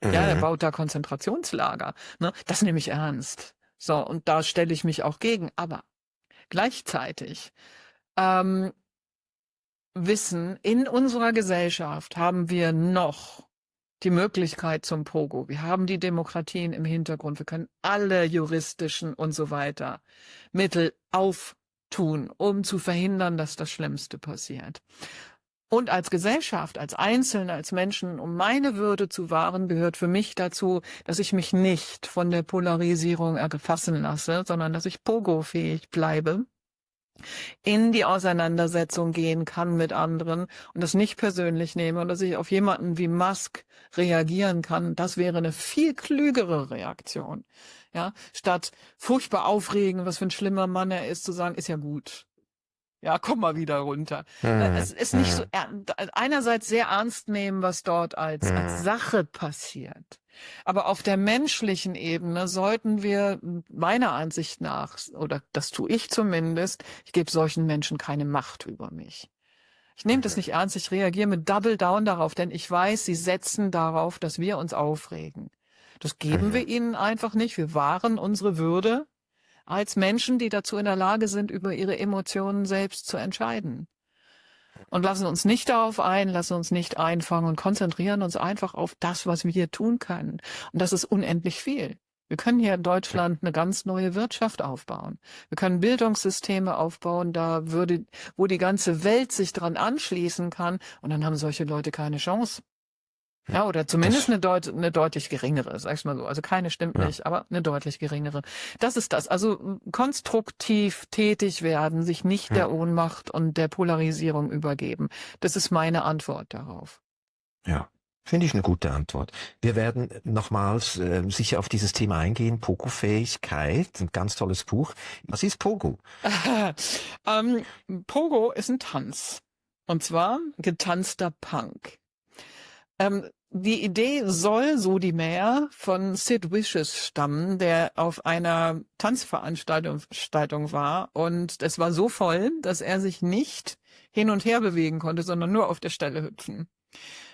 Ja, der Mhm. baut da Konzentrationslager. Ne? Das nehme ich ernst. So, und da stelle ich mich auch gegen. Aber gleichzeitig ähm, wissen, in unserer Gesellschaft haben wir noch die Möglichkeit zum Pogo. Wir haben die Demokratien im Hintergrund. Wir können alle juristischen und so weiter Mittel auftun, um zu verhindern, dass das Schlimmste passiert. Und als Gesellschaft, als Einzelne, als Menschen, um meine Würde zu wahren, gehört für mich dazu, dass ich mich nicht von der Polarisierung erfassen lasse, sondern dass ich Pogo-fähig bleibe, in die Auseinandersetzung gehen kann mit anderen und das nicht persönlich nehme und dass ich auf jemanden wie Musk reagieren kann. Das wäre eine viel klügere Reaktion. Ja, statt furchtbar aufregen, was für ein schlimmer Mann er ist, zu sagen, ist ja gut. Ja, komm mal wieder runter. Es Mhm. ist nicht so, Mhm. einerseits sehr ernst nehmen, was dort als Mhm. Sache passiert. Aber auf der menschlichen Ebene sollten wir meiner Ansicht nach, oder das tue ich zumindest, ich gebe solchen Menschen keine Macht über mich. Ich nehme das Mhm. nicht ernst, ich reagiere mit Double Down darauf, denn ich weiß, sie setzen darauf, dass wir uns aufregen. Das geben Mhm. wir ihnen einfach nicht. Wir wahren unsere Würde als Menschen, die dazu in der Lage sind, über ihre Emotionen selbst zu entscheiden. Und lassen uns nicht darauf ein, lassen uns nicht einfangen und konzentrieren uns einfach auf das, was wir hier tun können. Und das ist unendlich viel. Wir können hier in Deutschland eine ganz neue Wirtschaft aufbauen. Wir können Bildungssysteme aufbauen, wo die ganze Welt sich dran anschließen kann. Und dann haben solche Leute keine Chance. Ja, oder zumindest Das, eine deutlich geringere, sag's mal so. Also keine stimmt ja. nicht, aber eine deutlich geringere. Das ist das. Also konstruktiv tätig werden, sich nicht Hm. der Ohnmacht und der Polarisierung übergeben. Das ist meine Antwort darauf. Ja, finde ich eine gute Antwort. Wir werden nochmals sicher auf dieses Thema eingehen. Pogo-Fähigkeit, ein ganz tolles Buch. Was ist Pogo? ähm, Pogo ist ein Tanz. Und zwar getanzter Punk. Die Idee soll, so die Mäher, von Sid Vicious stammen, der auf einer Tanzveranstaltung war und es war so voll, dass er sich nicht hin und her bewegen konnte, sondern nur auf der Stelle hüpfen.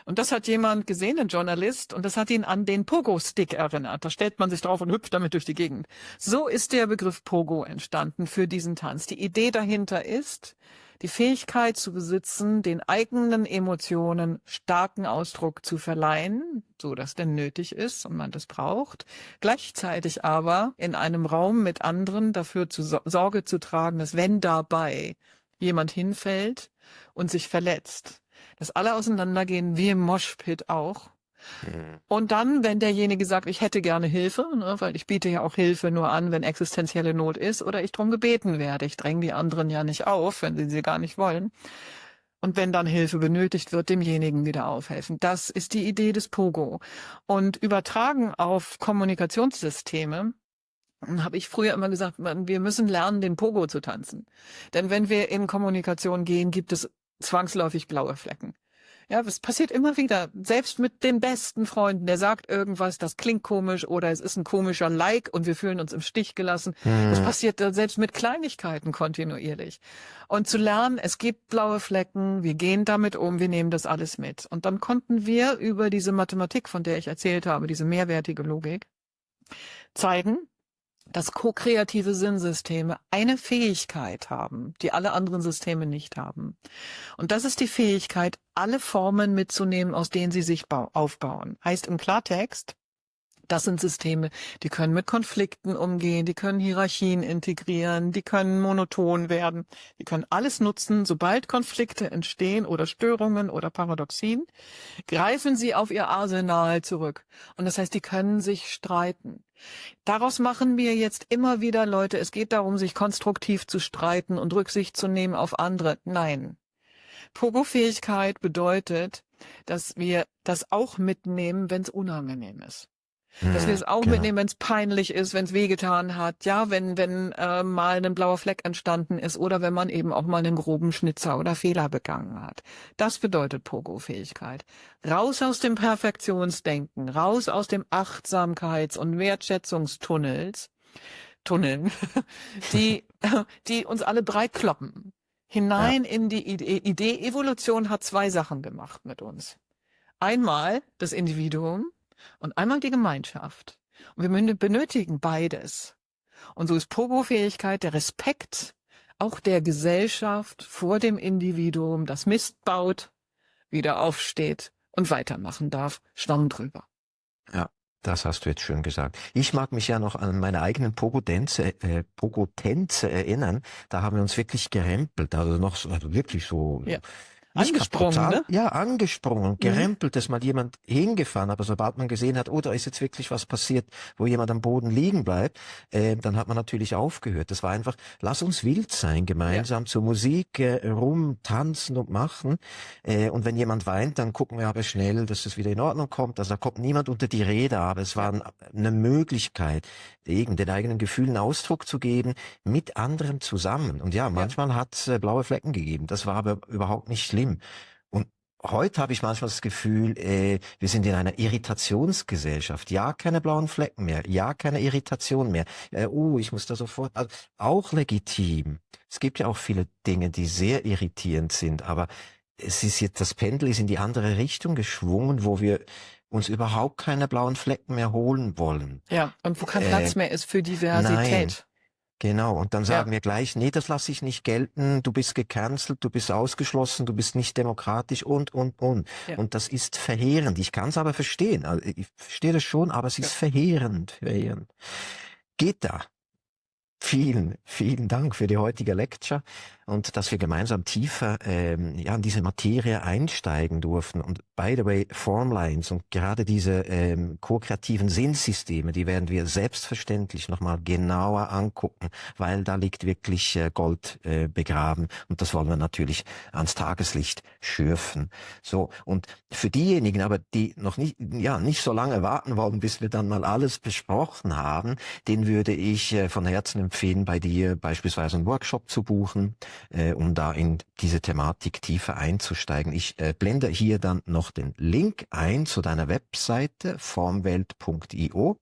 Und das hat jemand gesehen, ein Journalist, und das hat ihn an den Pogo-Stick erinnert. Da stellt man sich drauf und hüpft damit durch die Gegend. So ist der Begriff Pogo entstanden für diesen Tanz. Die Idee dahinter ist, die Fähigkeit zu besitzen, den eigenen Emotionen starken Ausdruck zu verleihen, so dass denn nötig ist und man das braucht, gleichzeitig aber in einem Raum mit anderen dafür Sorge zu tragen, dass wenn dabei jemand hinfällt und sich verletzt, dass alle auseinandergehen, wie im Moshpit auch. Hm. Und dann, wenn derjenige sagt, ich hätte gerne Hilfe, ne, weil ich biete ja auch Hilfe nur an, wenn existenzielle Not ist oder ich drum gebeten werde. Ich dränge die anderen ja nicht auf, wenn sie gar nicht wollen. Und wenn dann Hilfe benötigt wird, demjenigen wieder aufhelfen. Das ist die Idee des Pogo. Und übertragen auf Kommunikationssysteme habe ich früher immer gesagt, wir müssen lernen, den Pogo zu tanzen. Denn wenn wir in Kommunikation gehen, gibt es zwangsläufig blaue Flecken. Ja, es passiert immer wieder, selbst mit den besten Freunden, der sagt irgendwas, das klingt komisch oder es ist ein komischer Like und wir fühlen uns im Stich gelassen. Das Hm. passiert selbst mit Kleinigkeiten kontinuierlich. Und zu lernen, es gibt blaue Flecken, wir gehen damit um, wir nehmen das alles mit. Und dann konnten wir über diese Mathematik, von der ich erzählt habe, diese mehrwertige Logik, zeigen, dass ko-kreative Sinnsysteme eine Fähigkeit haben, die alle anderen Systeme nicht haben. Und das ist die Fähigkeit, alle Formen mitzunehmen, aus denen sie sich aufbauen. Heißt im Klartext, Das sind Systeme, die können mit Konflikten umgehen, die können Hierarchien integrieren, die können monoton werden, die können alles nutzen. Sobald Konflikte entstehen oder Störungen oder Paradoxien, greifen sie auf ihr Arsenal zurück. Und das heißt, die können sich streiten. Daraus machen wir jetzt immer wieder, Leute, es geht darum, sich konstruktiv zu streiten und Rücksicht zu nehmen auf andere. Nein. Pogo-Fähigkeit bedeutet, dass wir das auch mitnehmen, wenn es unangenehm ist. Dass wir es auch Genau. mitnehmen, wenn es peinlich ist, wenn es wehgetan hat, ja, wenn mal ein blauer Fleck entstanden ist oder wenn man eben auch mal einen groben Schnitzer oder Fehler begangen hat. Das bedeutet Pogo-Fähigkeit. Raus aus dem Perfektionsdenken, raus aus dem Achtsamkeits- und Wertschätzungstunneln, die uns alle drei kloppen. Hinein in die Idee. Evolution hat zwei Sachen gemacht mit uns. Einmal das Individuum und einmal die Gemeinschaft. Und wir benötigen beides. Und so ist Pogo-Fähigkeit der Respekt auch der Gesellschaft vor dem Individuum, das Mist baut, wieder aufsteht und weitermachen darf. Schwamm drüber. Ja, das hast du jetzt schön gesagt. Ich mag mich ja noch an meine eigenen Pogo-Tänze erinnern. Da haben wir uns wirklich gerempelt, also noch so, also wirklich so. Ja. Nicht Angesprungen, kaputt, ne? Ja, angesprungen, gerempelt, dass mal jemand hingefahren, aber sobald man gesehen hat, oh, da ist jetzt wirklich was passiert, wo jemand am Boden liegen bleibt, dann hat man natürlich aufgehört. Das war einfach, lass uns wild sein, gemeinsam zur Musik rumtanzen und machen. Und wenn jemand weint, dann gucken wir aber schnell, dass es wieder in Ordnung kommt. Also da kommt niemand unter die Räder, aber es war eine Möglichkeit, den eigenen Gefühlen Ausdruck zu geben, mit anderen zusammen. Und ja, manchmal hat es blaue Flecken gegeben. Das war aber überhaupt nicht schlimm. Und heute habe ich manchmal das Gefühl, wir sind in einer Irritationsgesellschaft. Ja, keine blauen Flecken mehr. Ja, keine Irritation mehr. Ich muss da sofort. Also, auch legitim. Es gibt ja auch viele Dinge, die sehr irritierend sind, aber es ist jetzt, das Pendel ist in die andere Richtung geschwungen, wo wir uns überhaupt keine blauen Flecken mehr holen wollen. Ja, und wo kein Platz mehr ist für Diversität. Nein. Genau, und dann sagen wir gleich, nee, das lasse ich nicht gelten, du bist gecancelt, du bist ausgeschlossen, du bist nicht demokratisch und. Ja. Und das ist verheerend. Ich kann es aber verstehen. Also ich verstehe das schon, aber es ist verheerend. Geht da. Vielen, vielen Dank für die heutige Lecture und dass wir gemeinsam tiefer in diese Materie einsteigen durften. Und by the way, Formlines und gerade diese ko-kreativen Sinnsysteme, die werden wir selbstverständlich nochmal genauer angucken, weil da liegt wirklich Gold begraben und das wollen wir natürlich ans Tageslicht schürfen. So, und für diejenigen aber, die noch nicht so lange warten wollen, bis wir dann mal alles besprochen haben, den würde ich von Herzen empfehlen, bei dir beispielsweise einen Workshop zu buchen, um da in diese Thematik tiefer einzusteigen. Ich blende hier dann noch den Link ein zu deiner Webseite formwelt.io.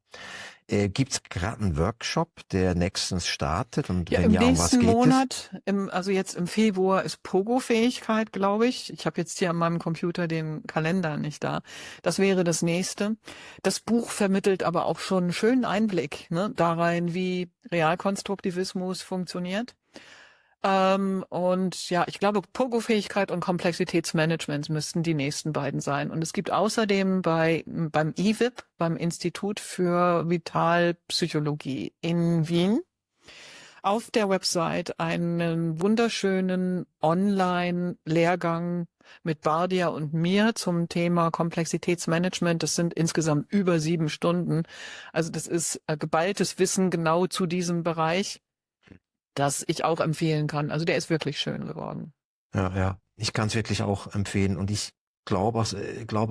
Gibt's gerade einen Workshop, der nächstens startet? Und Ja, wenn im ja, um was nächsten geht Monat, also jetzt im Februar ist Pogo-Fähigkeit, glaube ich. Ich habe jetzt hier an meinem Computer den Kalender nicht da. Das wäre das nächste. Das Buch vermittelt aber auch schon einen schönen Einblick da rein, wie Realkonstruktivismus funktioniert. Und ja, ich glaube, Pogo-Fähigkeit und Komplexitätsmanagement müssten die nächsten beiden sein. Und es gibt außerdem beim IWIP, beim Institut für Vitalpsychologie in Wien, auf der Website einen wunderschönen Online-Lehrgang mit Bardia und mir zum Thema Komplexitätsmanagement. Das sind insgesamt über 7 Stunden. Also das ist geballtes Wissen genau zu diesem Bereich, das ich auch empfehlen kann. Also der ist wirklich schön geworden. Ja, ich kann es wirklich auch empfehlen und ich glaube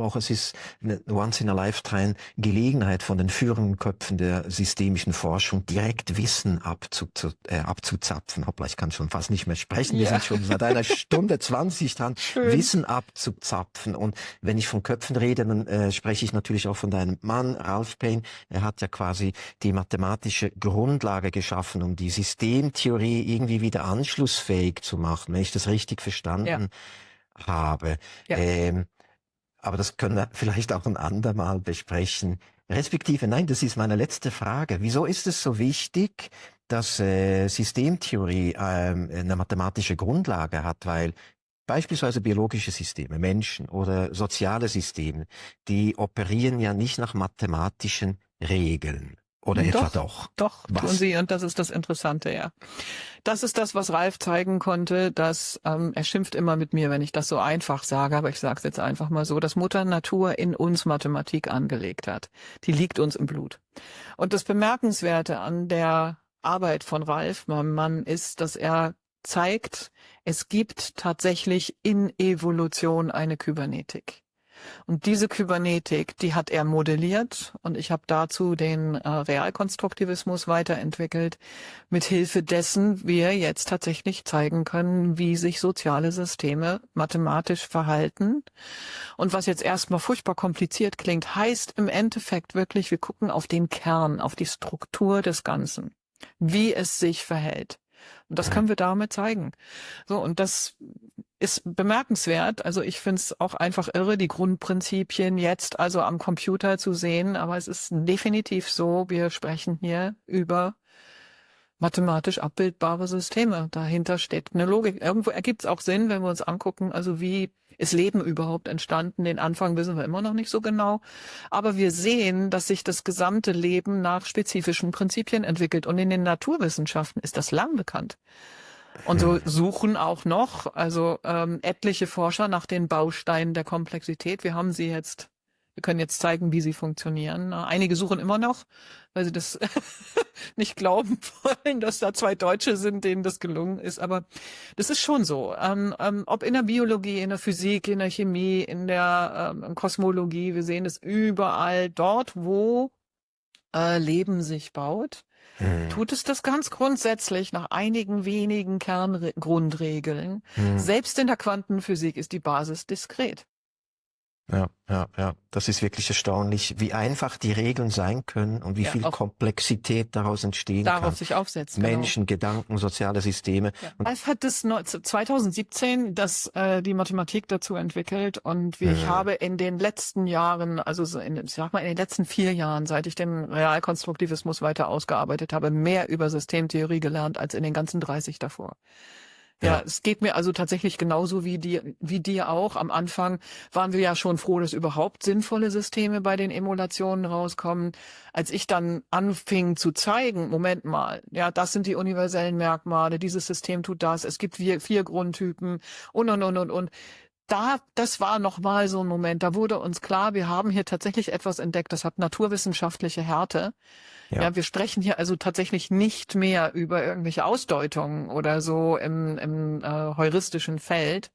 auch, es ist eine Once-in-a-Lifetime-Gelegenheit von den führenden Köpfen der systemischen Forschung, direkt Wissen abzuzapfen. Hoppla, ich kann schon fast nicht mehr sprechen. Wir sind schon seit einer Stunde 20 dran, Schön. Wissen abzuzapfen. Und wenn ich von Köpfen rede, dann spreche ich natürlich auch von deinem Mann, Ralph Payne. Er hat ja quasi die mathematische Grundlage geschaffen, um die Systemtheorie irgendwie wieder anschlussfähig zu machen, wenn ich das richtig verstanden habe. Ja. Aber das können wir vielleicht auch ein andermal besprechen. Respektive, nein, das ist meine letzte Frage. Wieso ist es so wichtig, dass Systemtheorie eine mathematische Grundlage hat? Weil beispielsweise biologische Systeme, Menschen oder soziale Systeme, die operieren ja nicht nach mathematischen regeln. Oder etwa doch? Doch, Was? tun sie, und das ist das Interessante, ja. Das ist das, was Ralf zeigen konnte, dass er schimpft immer mit mir, wenn ich das so einfach sage, aber ich sage es jetzt einfach mal so, dass Mutter Natur in uns Mathematik angelegt hat. Die liegt uns im Blut. Und das Bemerkenswerte an der Arbeit von Ralf, meinem Mann, ist, dass er zeigt, es gibt tatsächlich in Evolution eine Kybernetik. Und diese Kybernetik, die hat er modelliert, und ich habe dazu den Realkonstruktivismus weiterentwickelt, mit Hilfe dessen wir jetzt tatsächlich zeigen können, wie sich soziale Systeme mathematisch verhalten. Und was jetzt erstmal furchtbar kompliziert klingt, heißt im Endeffekt wirklich, wir gucken auf den Kern, auf die Struktur des Ganzen, wie es sich verhält. Und das können wir damit zeigen. So, und das ist bemerkenswert. Also ich finde es auch einfach irre, die Grundprinzipien jetzt also am Computer zu sehen. Aber es ist definitiv so, wir sprechen hier über mathematisch abbildbare Systeme. Dahinter steht eine Logik. Irgendwo ergibt es auch Sinn, wenn wir uns angucken, also wie ist Leben überhaupt entstanden. Den Anfang wissen wir immer noch nicht so genau. Aber wir sehen, dass sich das gesamte Leben nach spezifischen Prinzipien entwickelt. Und in den Naturwissenschaften ist das lang bekannt. Und so suchen auch noch, also etliche Forscher nach den Bausteinen der Komplexität. Wir können jetzt zeigen, wie sie funktionieren. Einige suchen immer noch, weil sie das nicht glauben wollen, dass da 2 Deutsche sind, denen das gelungen ist. Aber das ist schon so. Ob in der Biologie, in der Physik, in der Chemie, in der Kosmologie, wir sehen es überall dort, wo Leben sich baut. Tut es das ganz grundsätzlich nach einigen wenigen Kerngrundregeln. Selbst in der Quantenphysik ist die Basis diskret. Ja. Das ist wirklich erstaunlich, wie einfach die Regeln sein können und wie viel Komplexität daraus entstehen kann. Darauf sich aufsetzt. Menschen, Gedanken, soziale Systeme. Ja. Ralf hat das 2017 die Mathematik dazu entwickelt, und ich habe in den letzten Jahren, also in den letzten 4 Jahren, seit ich den Realkonstruktivismus weiter ausgearbeitet habe, mehr über Systemtheorie gelernt als in den ganzen 30 davor. Ja, es geht mir also tatsächlich genauso wie dir auch. Am Anfang waren wir ja schon froh, dass überhaupt sinnvolle Systeme bei den Emulationen rauskommen. Als ich dann anfing zu zeigen, Moment mal, ja, das sind die universellen Merkmale, dieses System tut das, es gibt 4 Grundtypen und. Das war nochmal so ein Moment, da wurde uns klar, wir haben hier tatsächlich etwas entdeckt, das hat naturwissenschaftliche Härte. Ja, wir sprechen hier also tatsächlich nicht mehr über irgendwelche Ausdeutungen oder so im heuristischen Feld,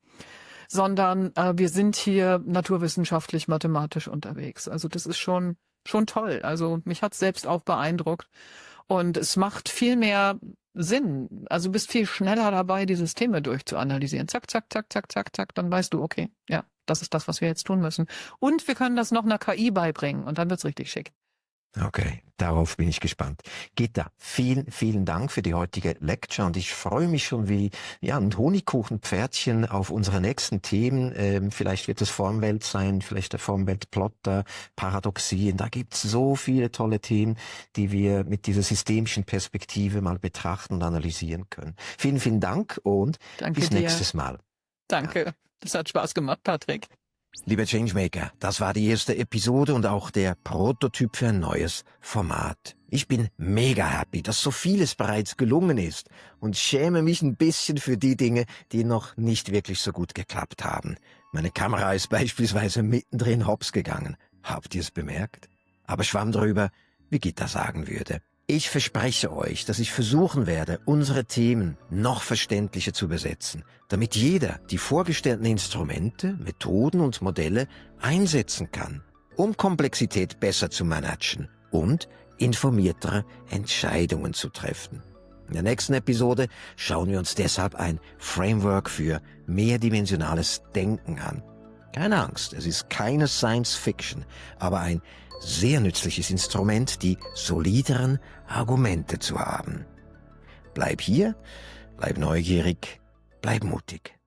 sondern wir sind hier naturwissenschaftlich, mathematisch unterwegs. Also das ist schon toll. Also mich hat's selbst auch beeindruckt. Und es macht viel mehr Sinn. Also du bist viel schneller dabei, die Systeme durchzuanalysieren. Zack, zack, zack, zack, zack, zack. Dann weißt du, okay, ja, das ist das, was wir jetzt tun müssen. Und wir können das noch einer KI beibringen, und dann wird's richtig schick. Okay, darauf bin ich gespannt. Gitta, vielen Dank für die heutige Lecture, und ich freue mich schon wie ein Honigkuchenpferdchen auf unsere nächsten Themen. Vielleicht wird es Formwelt sein, vielleicht der Formweltplotter, Paradoxien. Da gibt's so viele tolle Themen, die wir mit dieser systemischen Perspektive mal betrachten und analysieren können. Vielen Dank und bis nächstes Mal. Danke, das hat Spaß gemacht, Patrick. Liebe Changemaker, das war die erste Episode und auch der Prototyp für ein neues Format. Ich bin mega happy, dass so vieles bereits gelungen ist, und schäme mich ein bisschen für die Dinge, die noch nicht wirklich so gut geklappt haben. Meine Kamera ist beispielsweise mittendrin hops gegangen. Habt ihr es bemerkt? Aber schwamm drüber, wie Gitta sagen würde. Ich verspreche euch, dass ich versuchen werde, unsere Themen noch verständlicher zu besetzen, damit jeder die vorgestellten Instrumente, Methoden und Modelle einsetzen kann, um Komplexität besser zu managen und informiertere Entscheidungen zu treffen. In der nächsten Episode schauen wir uns deshalb ein Framework für mehrdimensionales Denken an. Keine Angst, es ist keine Science Fiction, aber ein sehr nützliches Instrument, die solideren Argumente zu haben. Bleib hier, bleib neugierig, bleib mutig.